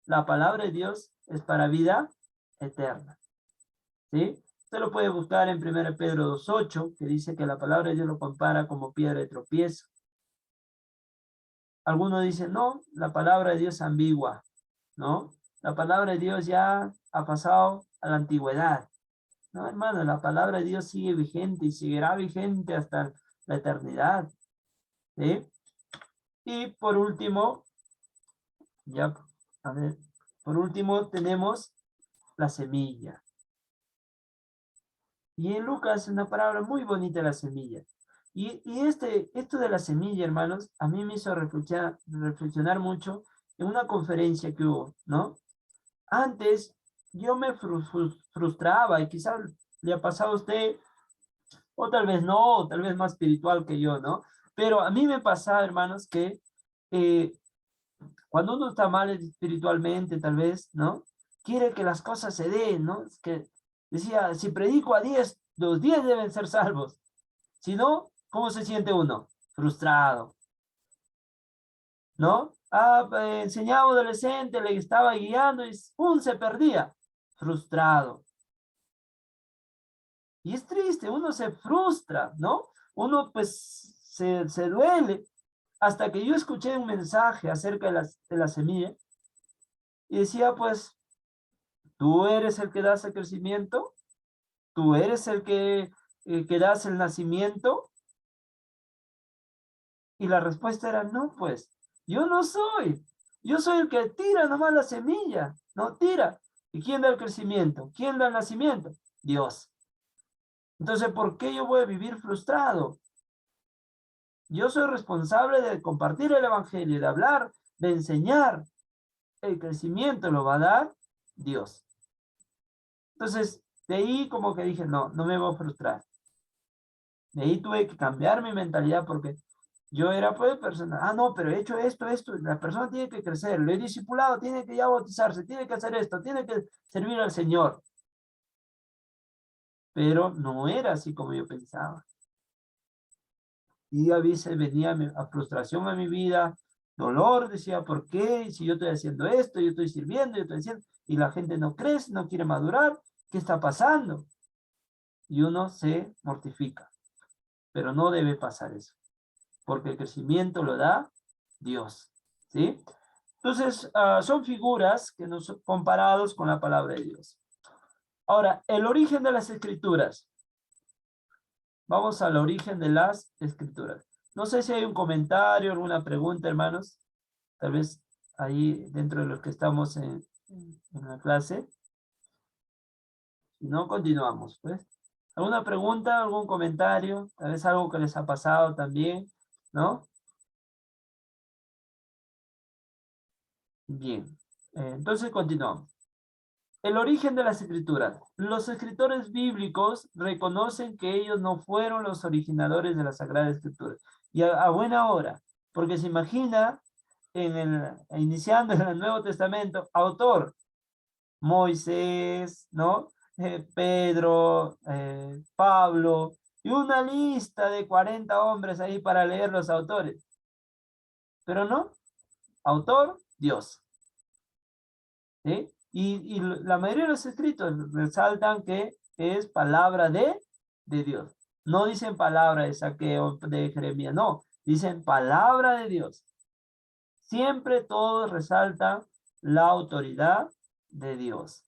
la palabra de Dios es para vida eterna. ¿Sí? Usted lo puede buscar en 1 Pedro 2:8, que dice que la palabra de Dios lo compara como piedra de tropiezo. Algunos dicen, no, la palabra de Dios es ambigua, ¿no? La palabra de Dios ya ha pasado a la antigüedad. No, hermano, la palabra de Dios sigue vigente y seguirá vigente hasta la eternidad. ¿Sí? Y por último, ya, a ver, por último tenemos la semilla. Y en Lucas una palabra muy bonita, la semilla. Y esto de la semilla, hermanos, a mí me hizo reflexionar mucho en una conferencia que hubo, ¿no? Antes yo me frustraba, y quizás le ha pasado a usted, o tal vez no, o tal vez más espiritual que yo, ¿no? Pero a mí me pasaba, hermanos, que cuando uno está mal espiritualmente, tal vez, ¿no? Quiere que las cosas se den, ¿no? Es que decía, si predico a 10, los 10 deben ser salvos. Si no, ¿cómo se siente uno? Frustrado, ¿no? Enseñaba a un adolescente, le estaba guiando y ¡pum! Se perdía. Frustrado. Y es triste, uno se frustra, ¿no? Uno pues se duele. Hasta que yo escuché un mensaje acerca de la semilla y decía, pues, tú eres el que das el crecimiento, tú eres el que das el nacimiento. Y la respuesta era, no, pues, yo no soy. Yo soy el que tira nomás la semilla, no tira. ¿Y quién da el crecimiento? ¿Quién da el nacimiento? Dios. Entonces, ¿por qué yo voy a vivir frustrado? Yo soy responsable de compartir el evangelio, de hablar, de enseñar. El crecimiento lo va a dar Dios. Entonces, de ahí como que dije, no, no me voy a frustrar. De ahí tuve que cambiar mi mentalidad porque yo era pues persona, no, pero he hecho esto, la persona tiene que crecer, lo he discipulado, tiene que ya bautizarse, tiene que hacer esto, tiene que servir al Señor. Pero no era así como yo pensaba. Y a veces venía a frustración a mi vida, dolor, decía, ¿por qué? Si yo estoy haciendo esto, yo estoy sirviendo, yo estoy haciendo, y la gente no crece, no quiere madurar, ¿qué está pasando? Y uno se mortifica, pero no debe pasar eso, porque el crecimiento lo da Dios, ¿sí? Entonces, son figuras que nos son comparados con la palabra de Dios. Ahora, el origen de las escrituras. Vamos al origen de las escrituras. No sé si hay un comentario, alguna pregunta, hermanos. Tal vez ahí dentro de los que estamos en la clase. Si no, continuamos, pues. ¿Alguna pregunta, algún comentario? Tal vez algo que les ha pasado también, ¿no? Bien. Entonces continuamos. El origen de las escrituras. Los escritores bíblicos reconocen que ellos no fueron los originadores de la Sagrada Escritura. Y a buena hora, porque se imagina, iniciando en el Nuevo Testamento, autor, Moisés, ¿no? Pedro, Pablo, y una lista de 40 hombres ahí para leer los autores. Pero no, autor, Dios. ¿Sí? Y la mayoría de los escritos resaltan que es palabra de Dios. No dicen palabra de Saqueo, de Jeremías, no. Dicen palabra de Dios. Siempre todos resaltan la autoridad de Dios.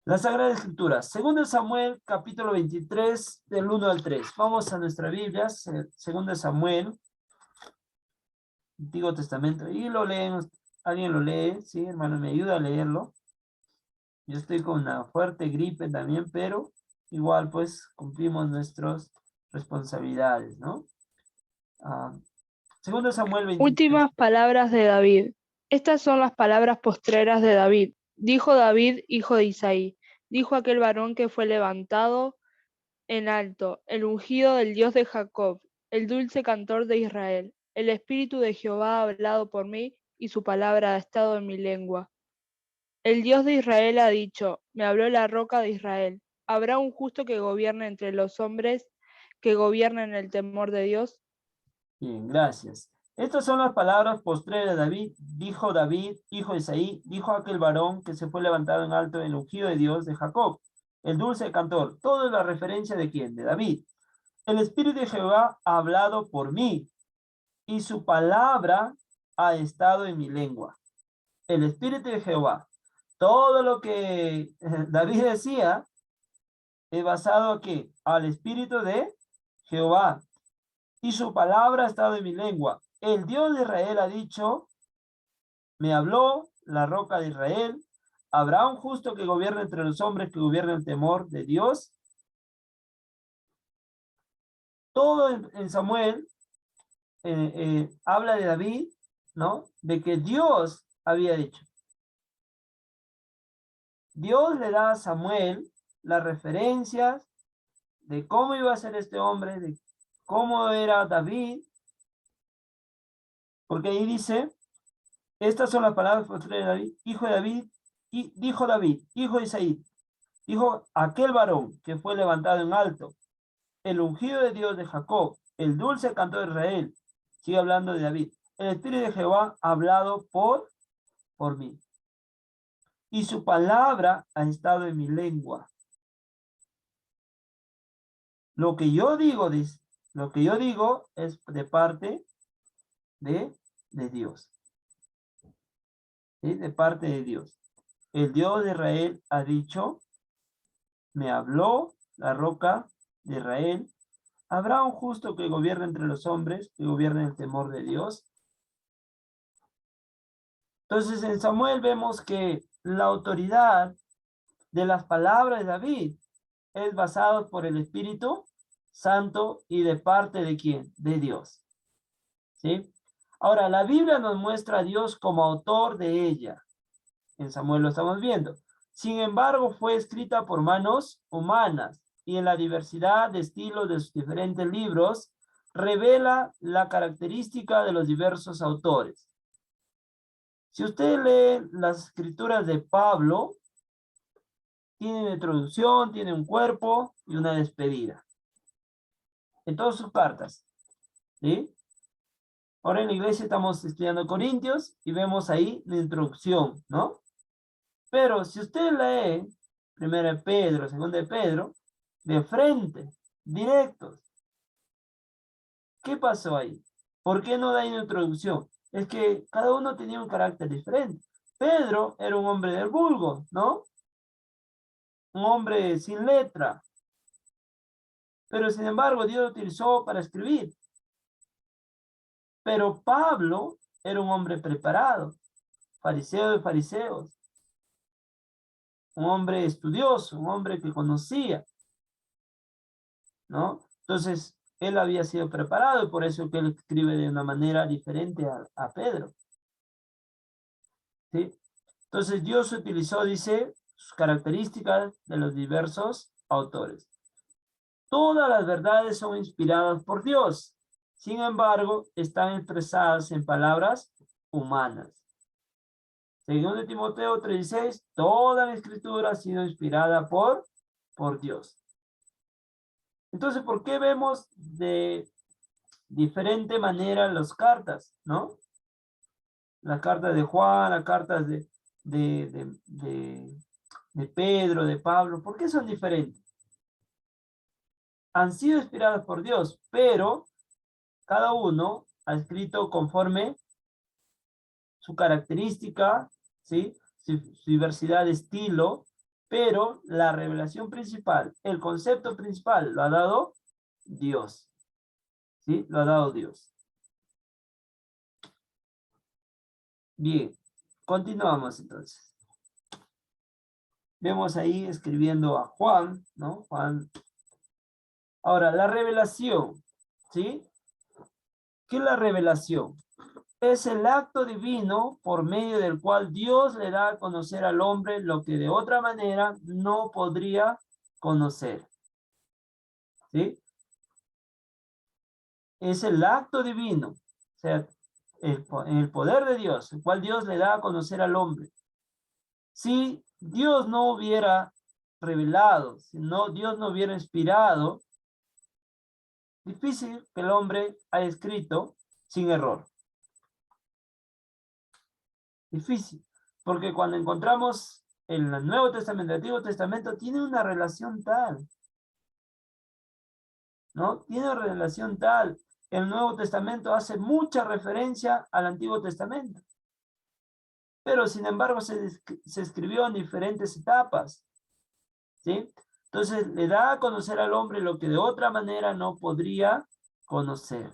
La Sagrada Escritura. Segundo Samuel, capítulo 23, del 1 al 3. Vamos a nuestra Biblia, segundo Samuel, Antiguo Testamento, y lo leen. ¿Alguien lo lee? Sí, hermano, me ayuda a leerlo. Yo estoy con una fuerte gripe también, pero igual pues cumplimos nuestras responsabilidades, ¿no? Segundo Samuel 23. Últimas palabras de David. Estas son las palabras postreras de David. Dijo David, hijo de Isaí, dijo aquel varón que fue levantado en alto, el ungido del Dios de Jacob, el dulce cantor de Israel. El Espíritu de Jehová ha hablado por mí, y su palabra ha estado en mi lengua. El Dios de Israel ha dicho, me habló la roca de Israel. ¿Habrá un justo que gobierne entre los hombres, que gobierne en el temor de Dios? Bien, gracias. Estas son las palabras postreras de David, hijo de Isaí, dijo aquel varón que se fue levantado en alto, el ungido de Dios de Jacob, el dulce cantor. Todo es la referencia de quién, de David. El Espíritu de Jehová ha hablado por mí, y su palabra ha estado en mi lengua. El Espíritu de Jehová. Todo lo que David decía es basado aquí, al Espíritu de Jehová. Y su palabra ha estado en mi lengua. El Dios de Israel ha dicho, me habló la roca de Israel. ¿Habrá un justo que gobierne entre los hombres, que gobierne el temor de Dios? Todo en Samuel habla de David, ¿no? De que Dios había dicho. Dios le da a Samuel las referencias de cómo iba a ser este hombre, de cómo era David, porque ahí dice, estas son las palabras de David, hijo de David, y dijo David, hijo de Isaí, dijo aquel varón que fue levantado en alto, el ungido de Dios de Jacob, el dulce cantor de Israel. Sigue hablando de David. El Espíritu de Jehová ha hablado por mí. Y su palabra ha estado en mi lengua. Lo que yo digo, dice, lo que yo digo es de parte de Dios. ¿Sí? De parte de Dios. El Dios de Israel ha dicho, me habló la roca de Israel. ¿Habrá un justo que gobierne entre los hombres, que gobierne el temor de Dios? Entonces en Samuel vemos que la autoridad de las palabras de David es basada por el Espíritu Santo y de parte de ¿quién? De Dios. ¿Sí? Ahora, la Biblia nos muestra a Dios como autor de ella. En Samuel lo estamos viendo. Sin embargo, fue escrita por manos humanas y en la diversidad de estilos de sus diferentes libros revela la característica de los diversos autores. Si usted lee las escrituras de Pablo, tiene una introducción, tiene un cuerpo y una despedida. En todas sus cartas. ¿Sí? Ahora en la iglesia estamos estudiando Corintios y vemos ahí la introducción, ¿no? Pero si usted lee 1 Pedro, 2 de Pedro, de frente, directos, ¿qué pasó ahí? ¿Por qué no da una introducción? Es que cada uno tenía un carácter diferente. Pedro era un hombre del vulgo, ¿no? Un hombre sin letra. Pero sin embargo, Dios lo utilizó para escribir. Pero Pablo era un hombre preparado, fariseo de fariseos, un hombre estudioso, un hombre que conocía, ¿no? Entonces, él había sido preparado y por eso que él escribe de una manera diferente a Pedro. ¿Sí? Entonces, Dios utilizó, dice, sus características de los diversos autores. Todas las verdades son inspiradas por Dios. Sin embargo, están expresadas en palabras humanas. Según de Timoteo 3:16, toda la escritura ha sido inspirada por Dios. Entonces, ¿por qué vemos de diferente manera las cartas, no? Las cartas de Juan, las cartas de Pedro, de Pablo, ¿por qué son diferentes? Han sido inspiradas por Dios, pero cada uno ha escrito conforme su característica, ¿sí? Su diversidad de estilo, pero la revelación principal, el concepto principal, lo ha dado Dios. ¿Sí? Lo ha dado Dios. Bien, continuamos entonces. Vemos ahí escribiendo a Juan, ¿no? Juan. Ahora, la revelación, ¿sí? ¿Qué es la revelación? Es el acto divino por medio del cual Dios le da a conocer al hombre lo que de otra manera no podría conocer. ¿Sí? Es el acto divino, o sea, el poder de Dios, el cual Dios le da a conocer al hombre. Si Dios no hubiera revelado, si Dios no hubiera inspirado, difícil que el hombre haya escrito sin error. Difícil, porque cuando encontramos en el Nuevo Testamento, el Antiguo Testamento, tiene una relación tal, ¿no? Tiene una relación tal. El Nuevo Testamento hace mucha referencia al Antiguo Testamento. Pero sin embargo se escribió en diferentes etapas, ¿sí? Entonces le da a conocer al hombre lo que de otra manera no podría conocer.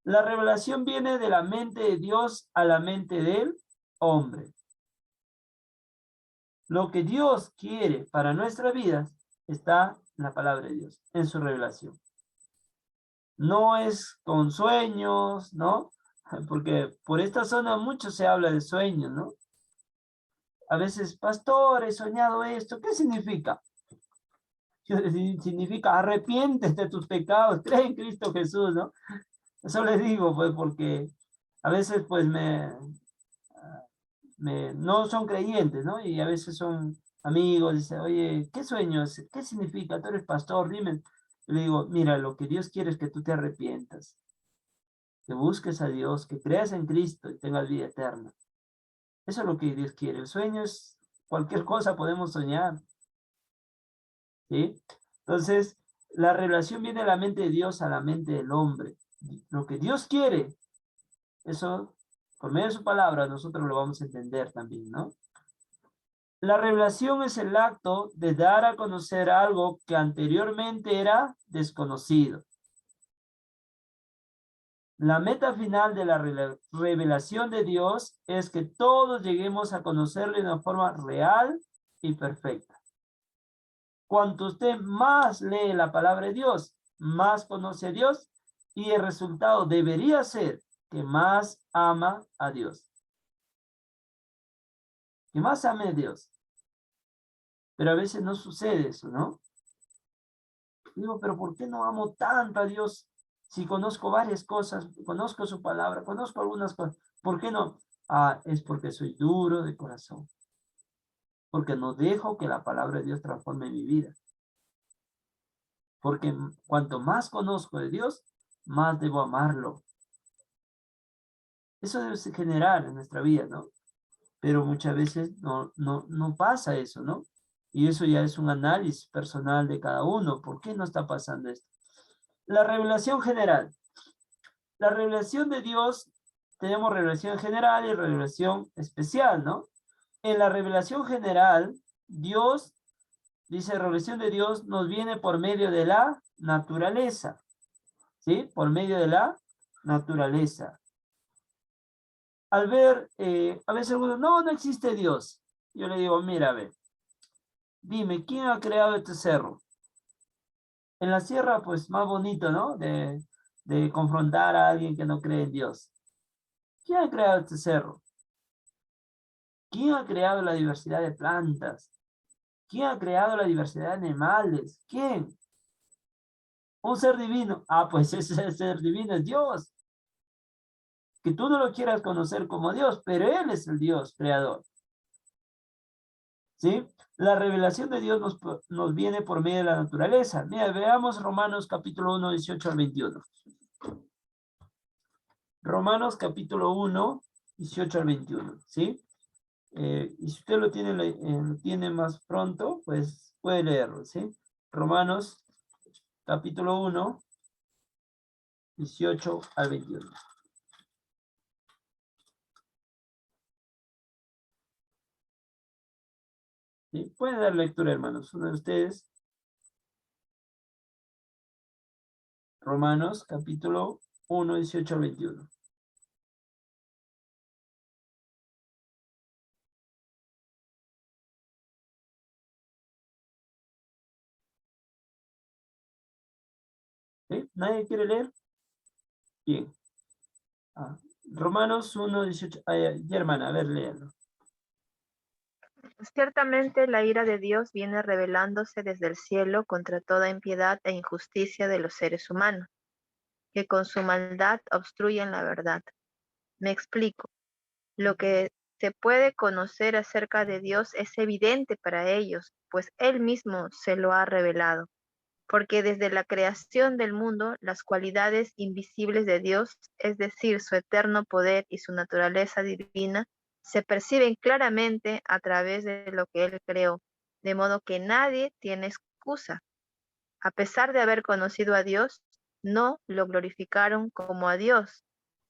La revelación viene de la mente de Dios a la mente del hombre. Lo que Dios quiere para nuestras vidas está en la palabra de Dios, en su revelación. No es con sueños, ¿no? Porque por esta zona mucho se habla de sueños, ¿no? A veces, pastor, he soñado esto. ¿Qué significa? Significa arrepiéntete de tus pecados, cree en Cristo Jesús, ¿no? Eso les digo, pues, porque a veces, pues, no son creyentes, ¿no? Y a veces son amigos, dicen, oye, ¿qué sueños? ¿Qué significa? Tú eres pastor, dime. Y le digo, mira, lo que Dios quiere es que tú te arrepientas, que busques a Dios, que creas en Cristo y tengas vida eterna. Eso es lo que Dios quiere. El sueño es cualquier cosa podemos soñar. ¿Sí? Entonces, la revelación viene de la mente de Dios a la mente del hombre. Lo que Dios quiere, eso, por medio de su palabra, nosotros lo vamos a entender también, ¿no? La revelación es el acto de dar a conocer algo que anteriormente era desconocido. La meta final de la revelación de Dios es que todos lleguemos a conocerle de una forma real y perfecta. Cuanto usted más lee la palabra de Dios, más conoce a Dios y el resultado debería ser que más ama a Dios. Que más ame a Dios. Pero a veces no sucede eso, ¿no? Digo, pero ¿por qué no amo tanto a Dios si conozco varias cosas, conozco su palabra, conozco algunas cosas? ¿Por qué no? Ah, es porque soy duro de corazón. Porque no dejo que la palabra de Dios transforme mi vida. Porque cuanto más conozco de Dios, más debo amarlo. Eso debe ser general en nuestra vida, ¿no? Pero muchas veces no pasa eso, ¿no? Y eso ya es un análisis personal de cada uno. ¿Por qué no está pasando esto? La revelación general. La revelación de Dios, tenemos revelación general y revelación especial, ¿no? En la revelación general, Dios dice, revelación de Dios nos viene por medio de la naturaleza. ¿Sí? Por medio de la naturaleza. Al ver, a veces uno, no existe Dios. Yo le digo, mira, a ver, dime, ¿quién ha creado este cerro? En la sierra, pues, más bonito, ¿no? De confrontar a alguien que no cree en Dios. ¿Quién ha creado este cerro? ¿Quién ha creado la diversidad de plantas? ¿Quién ha creado la diversidad de animales? ¿Quién? Un ser divino. Ah, pues ese ser divino es Dios. Que tú no lo quieras conocer como Dios, pero Él es el Dios creador. ¿Sí? La revelación de Dios nos viene por medio de la naturaleza. Mira, veamos Romanos capítulo 1, 18 al 21. Romanos capítulo 1, 18 al 21, ¿sí? Y si usted lo tiene más pronto, pues puede leerlo, ¿sí? Romanos capítulo 1, 18 al 21. ¿Sí? Pueden dar lectura, hermanos, uno de ustedes. Romanos capítulo 1, 18 al 21. ¿Sí? ¿Nadie quiere leer? Bien. Romanos 1, 18. Ya, hermana, a ver, léalo. Ciertamente la ira de Dios viene revelándose desde el cielo contra toda impiedad e injusticia de los seres humanos, que con su maldad obstruyen la verdad. Me explico. Lo que se puede conocer acerca de Dios es evidente para ellos, pues Él mismo se lo ha revelado. Porque desde la creación del mundo, las cualidades invisibles de Dios, es decir, su eterno poder y su naturaleza divina, se perciben claramente a través de lo que Él creó, de modo que nadie tiene excusa. A pesar de haber conocido a Dios, no lo glorificaron como a Dios,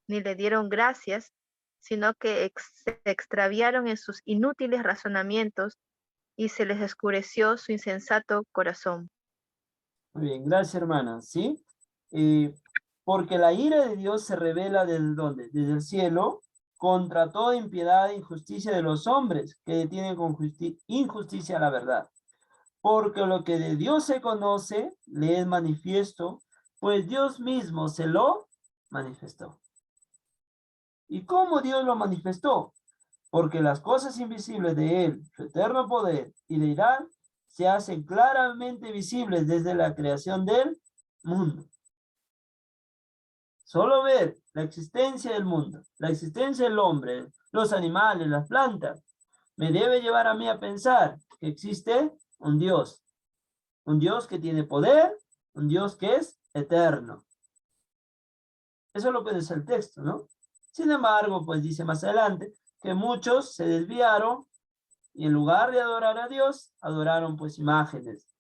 ni le dieron gracias, sino que se extraviaron en sus inútiles razonamientos y se les oscureció su insensato corazón. Muy bien, gracias, hermana, ¿sí? Porque la ira de Dios se revela ¿desde dónde? Desde el cielo, contra toda impiedad e injusticia de los hombres, que detienen con injusticia la verdad. Porque lo que de Dios se conoce, le es manifiesto, pues Dios mismo se lo manifestó. ¿Y cómo Dios lo manifestó? Porque las cosas invisibles de Él, su eterno poder y deidad, se hacen claramente visibles desde la creación del mundo. Solo ver la existencia del mundo, la existencia del hombre, los animales, las plantas, me debe llevar a mí a pensar que existe un Dios que tiene poder, un Dios que es eterno. Eso es lo que dice el texto, ¿no? Sin embargo, pues dice más adelante que muchos se desviaron y en lugar de adorar a Dios, adoraron pues imágenes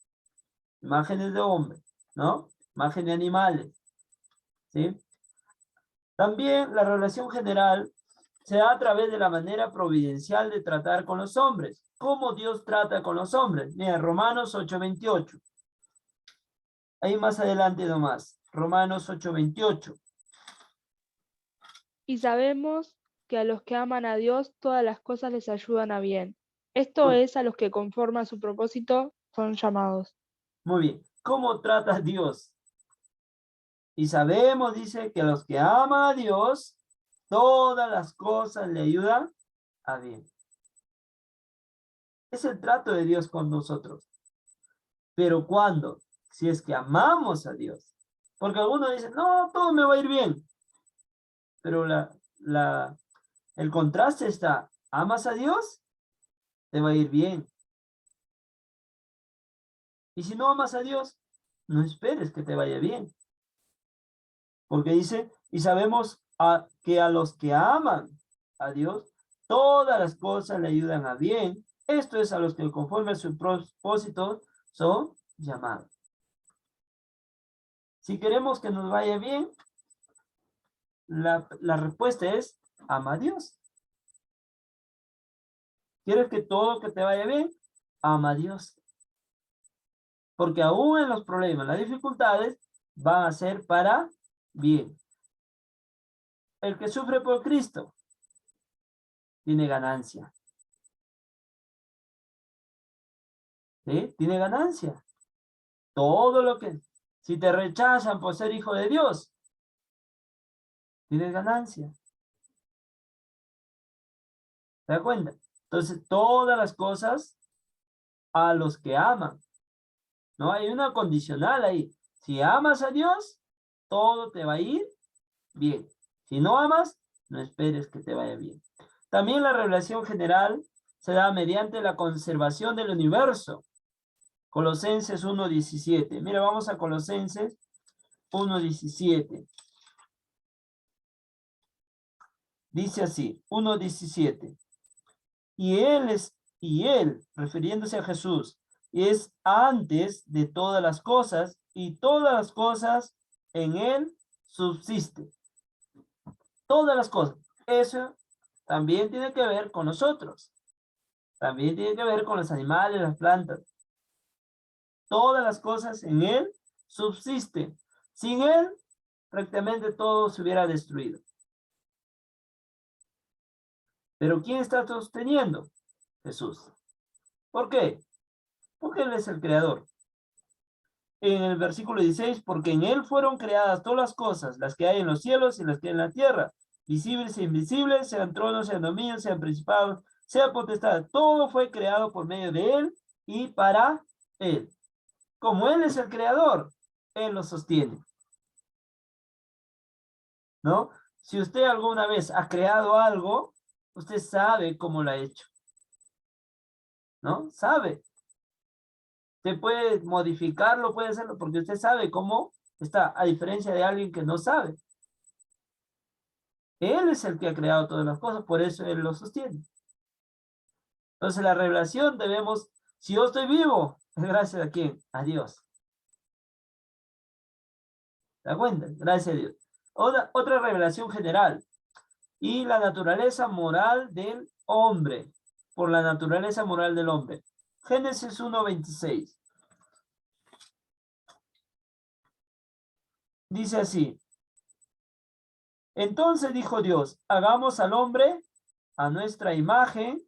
de hombres, ¿no? Imágenes de animales, ¿sí? También la relación general se da a través de la manera providencial de tratar con los hombres. ¿Cómo Dios trata con los hombres? Mira, Romanos 8:28. Ahí más adelante nomás. Romanos 8:28. Y sabemos que a los que aman a Dios todas las cosas les ayudan a bien. Esto es a los que conforme a su propósito son llamados. Muy bien. ¿Cómo trata Dios? Y sabemos, dice, que a los que aman a Dios, todas las cosas le ayudan a bien. Es el trato de Dios con nosotros. Pero ¿cuándo? Si es que amamos a Dios. Porque algunos dicen, no, todo me va a ir bien. Pero el contraste está, ¿amas a Dios? Te va a ir bien. Y si no amas a Dios, no esperes que te vaya bien. Porque dice, y sabemos que a los que aman a Dios, todas las cosas le ayudan a bien. Esto es a los que conforme a su propósito son llamados. Si queremos que nos vaya bien, la respuesta es, ama a Dios. ¿Quieres que todo que te vaya bien? Ama a Dios. Porque aún en los problemas, las dificultades, van a ser para bien. El que sufre por Cristo tiene ganancia. ¿Sí? Tiene ganancia. Todo lo que, si te rechazan por ser hijo de Dios, tienes ganancia. ¿Te das cuenta? Entonces, todas las cosas a los que aman. No hay una condicional ahí. Si amas a Dios, todo te va a ir bien. Si no amas, no esperes que te vaya bien. También la revelación general se da mediante la conservación del universo. Colosenses 1:17. Mira, vamos a Colosenses 1:17. Dice así, 1:17. Y él, refiriéndose a Jesús, es antes de todas las cosas, y todas las cosas en él subsisten. Todas las cosas. Eso también tiene que ver con nosotros. También tiene que ver con los animales, las plantas. Todas las cosas en él subsisten. Sin él, prácticamente todo se hubiera destruido. Pero ¿quién está sosteniendo? Jesús. ¿Por qué? Porque él es el creador. En el versículo 16, porque en él fueron creadas todas las cosas, las que hay en los cielos y las que hay en la tierra, visibles e invisibles, sean tronos, sean dominios, sean principados, sean potestades. Todo fue creado por medio de él y para él. Como él es el creador, él lo sostiene. ¿No? Si usted alguna vez ha creado algo, usted sabe cómo lo ha hecho. ¿No? Sabe. Usted puede modificarlo, puede hacerlo, porque usted sabe cómo está, a diferencia de alguien que no sabe. Él es el que ha creado todas las cosas, por eso él lo sostiene. Entonces la revelación debemos, si yo estoy vivo, es gracias a quién? A Dios. ¿Se da cuenta? Gracias a Dios. Otra revelación general. Y la naturaleza moral del hombre. Por la naturaleza moral del hombre. Génesis 1:26. Dice así. Entonces dijo Dios, hagamos al hombre a nuestra imagen,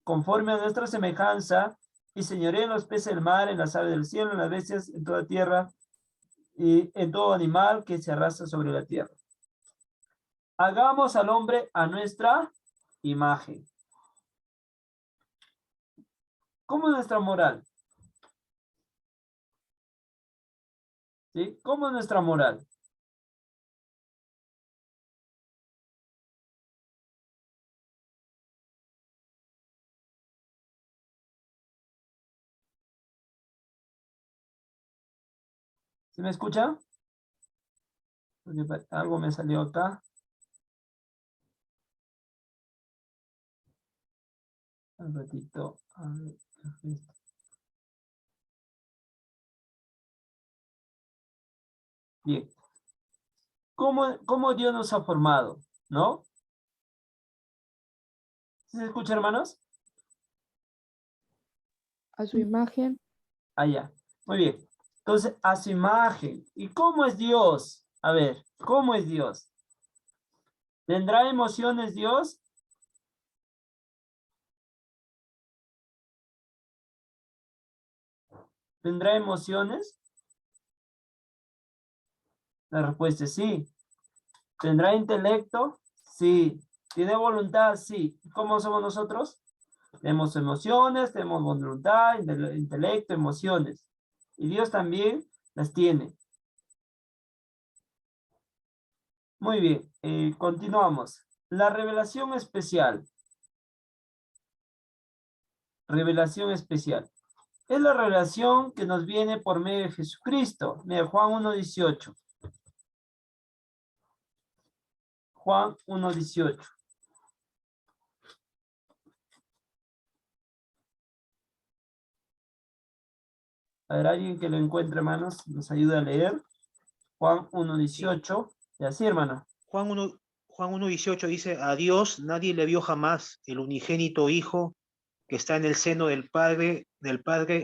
conforme a nuestra semejanza, y señoree en los peces del mar, en las aves del cielo, en las bestias, en toda tierra, y en todo animal que se arrastra sobre la tierra. Hagamos al hombre a nuestra imagen. ¿Cómo es nuestra moral? ¿Sí? ¿Cómo es nuestra moral? ¿Se me escucha? Algo me salió acá. Un ratito. A ver, bien. ¿Cómo Dios nos ha formado? ¿No? ¿Sí se escucha, hermanos? A su imagen. Allá. Muy bien. Entonces, a su imagen. ¿Y cómo es Dios? A ver, ¿cómo es Dios? ¿Tendrá emociones Dios? ¿Tendrá emociones? La respuesta es sí. ¿Tendrá intelecto? Sí. ¿Tiene voluntad? Sí. ¿Cómo somos nosotros? Tenemos emociones, tenemos voluntad, intelecto, emociones. Y Dios también las tiene. Muy bien, continuamos. La revelación especial. Revelación especial. Es la revelación que nos viene por medio de Jesucristo. Mira, Juan 1:18. Juan 1:18. A ver, alguien que lo encuentre, hermanos, nos ayuda a leer. Juan 1:18. Y así, hermano. Juan 1:18 dice, a Dios nadie le vio jamás, el unigénito Hijo que está en el seno del Padre,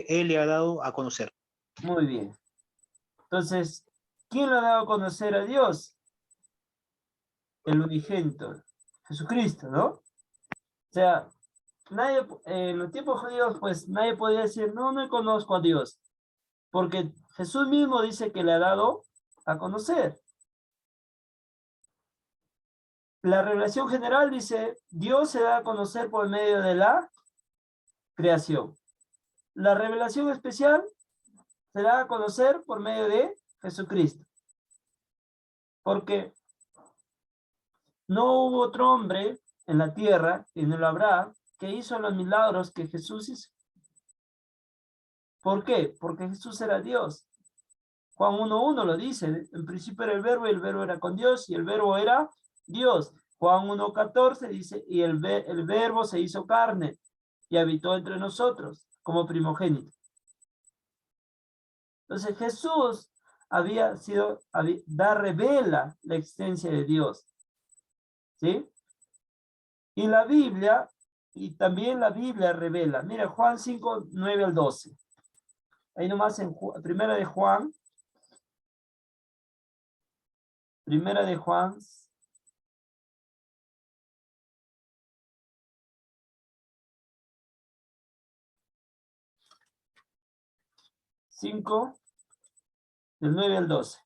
Él le ha dado a conocer. Muy bien. Entonces, ¿quién le ha dado a conocer a Dios? El unigénito, Jesucristo, ¿no? O sea, nadie, en los tiempos judíos, pues nadie podía decir, no, no conozco a Dios, porque Jesús mismo dice que le ha dado a conocer. La revelación general dice, Dios se da a conocer por medio de la creación. La revelación especial se da a conocer por medio de Jesucristo. Porque no hubo otro hombre en la tierra, y no lo habrá, que hizo los milagros que Jesús hizo. ¿Por qué? Porque Jesús era Dios. Juan 1:1 lo dice, en principio era el verbo y el verbo era con Dios y el verbo era Dios. Juan 1:14 dice, y el verbo se hizo carne y habitó entre nosotros como primogénito. Entonces Jesús revela la existencia de Dios. ¿Sí? Y la Biblia, y también la Biblia revela. Mira, Juan 5:9-12. Ahí nomás en Primera de Juan 5, del 9-12.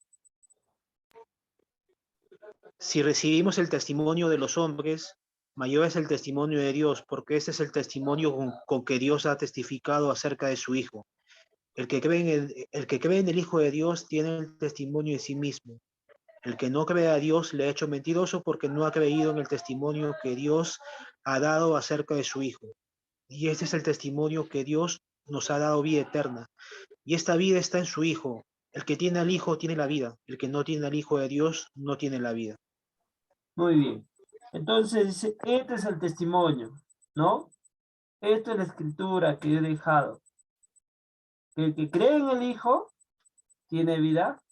Si recibimos el testimonio de los hombres, mayor es el testimonio de Dios, porque este es el testimonio con que Dios ha testificado acerca de su Hijo. El que cree en el Hijo de Dios tiene el testimonio de sí mismo. El que no cree a Dios le ha hecho mentiroso porque no ha creído en el testimonio que Dios ha dado acerca de su Hijo. Y este es el testimonio que Dios nos ha dado vida eterna. Y esta vida está en su Hijo. El que tiene al Hijo tiene la vida. El que no tiene al Hijo de Dios no tiene la vida. Muy bien. Entonces dice, este es el testimonio, ¿no? Esta es la escritura que yo he dejado. Que el que cree en el Hijo tiene vida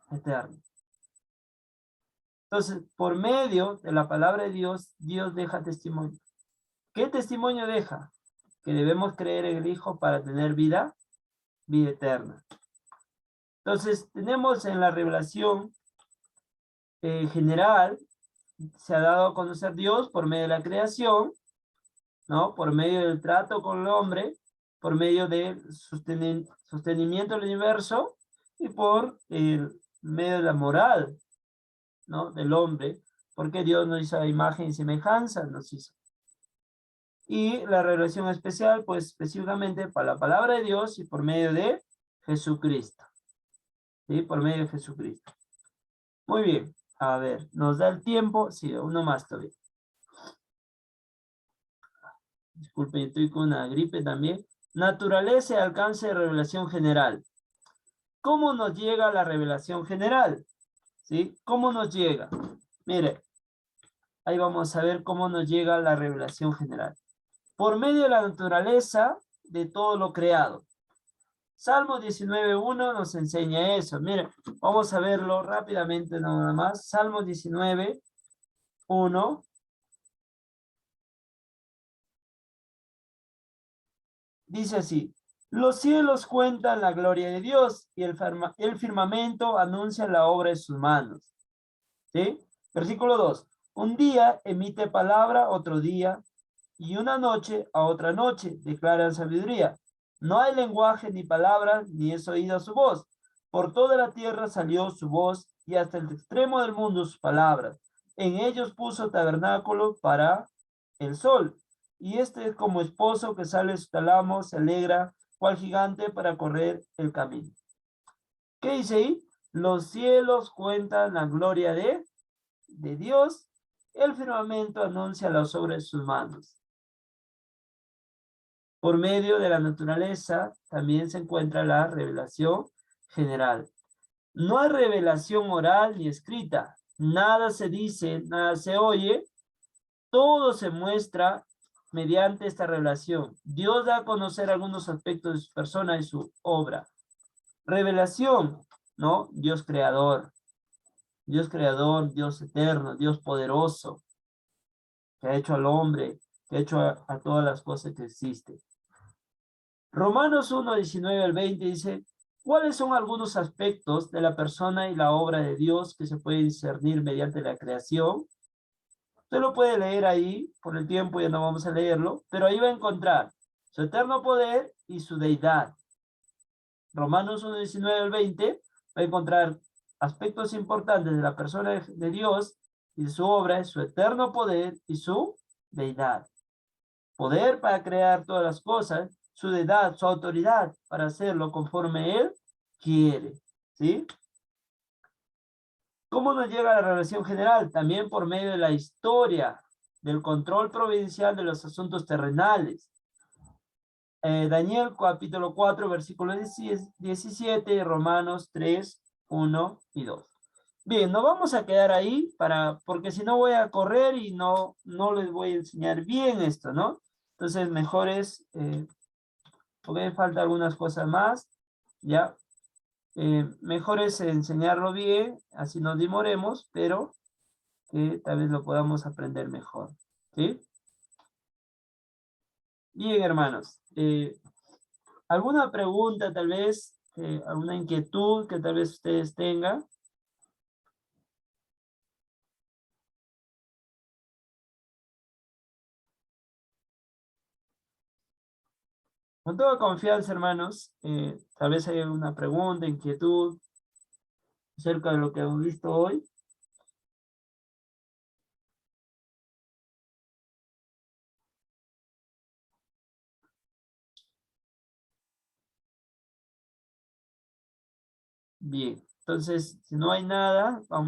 eterna. Entonces, por medio de la palabra de Dios, Dios deja testimonio. ¿Qué testimonio deja? Que debemos creer en el Hijo para tener vida eterna. Entonces, tenemos en la revelación general, se ha dado a conocer Dios por medio de la creación, ¿no? Por medio del trato con el hombre, por medio del sostenimiento del universo y por medio de la moral, ¿no? Del hombre, porque Dios nos hizo a imagen y semejanza, nos hizo. Y la revelación especial, pues específicamente para la palabra de Dios y por medio de Jesucristo. ¿Sí? Por medio de Jesucristo. Muy bien. A ver, ¿nos da el tiempo? Sí, uno más todavía. Disculpen, estoy con una gripe también. Naturaleza y alcance de revelación general. ¿Cómo nos llega la revelación general? ¿Sí? ¿Cómo nos llega? Mire, ahí vamos a ver cómo nos llega la revelación general. Por medio de la naturaleza de todo lo creado. Salmo 19:1 nos enseña eso. Mire, vamos a verlo rápidamente nada más. Salmo 19:1. Dice así, los cielos cuentan la gloria de Dios y el firmamento anuncia la obra de sus manos. ¿Sí? Versículo 2. Un día emite palabra, otro día, y una noche a otra noche declaran sabiduría. No hay lenguaje ni palabra, ni es oída su voz. Por toda la tierra salió su voz, y hasta el extremo del mundo sus palabras. En ellos puso tabernáculo para el sol. Y este es como esposo que sale de su talamo, se alegra, cual gigante para correr el camino. ¿Qué dice ahí? Los cielos cuentan la gloria de Dios, el firmamento anuncia las obras de sus manos. Por medio de la naturaleza también se encuentra la revelación general. No hay revelación oral ni escrita. Nada se dice, nada se oye. Todo se muestra mediante esta revelación. Dios da a conocer algunos aspectos de su persona y su obra. Revelación, ¿no? Dios creador, Dios eterno, Dios poderoso, que ha hecho al hombre, que ha hecho a todas las cosas que existen. Romanos 1:19-20 dice, ¿Cuáles son algunos aspectos de la persona y la obra de Dios que se puede discernir mediante la creación? Usted lo puede leer ahí, por el tiempo ya no vamos a leerlo, pero ahí va a encontrar su eterno poder y su deidad. Romanos 1, 19 al 20 va a encontrar aspectos importantes de la persona de Dios y de su obra, su eterno poder y su deidad. Poder para crear todas las cosas, su deidad, su autoridad para hacerlo conforme Él quiere. ¿Sí? ¿Cómo nos llega la revelación general? También por medio de la historia, del control providencial de los asuntos terrenales. Daniel capítulo 4, versículo 17 y Romanos 3, 1 y 2. Bien, nos vamos a quedar ahí porque si no voy a correr y no les voy a enseñar bien esto, ¿no? Entonces mejor es, porque me falta algunas cosas más, ¿ya? Mejor es enseñarlo bien, así nos demoremos, pero que tal vez lo podamos aprender mejor, ¿sí? Bien, hermanos. ¿Alguna pregunta, tal vez? ¿Alguna inquietud que tal vez ustedes tengan? Con toda confianza, hermanos. Tal vez hay alguna pregunta, inquietud acerca de lo que hemos visto hoy. Bien, entonces, si no hay nada, vamos.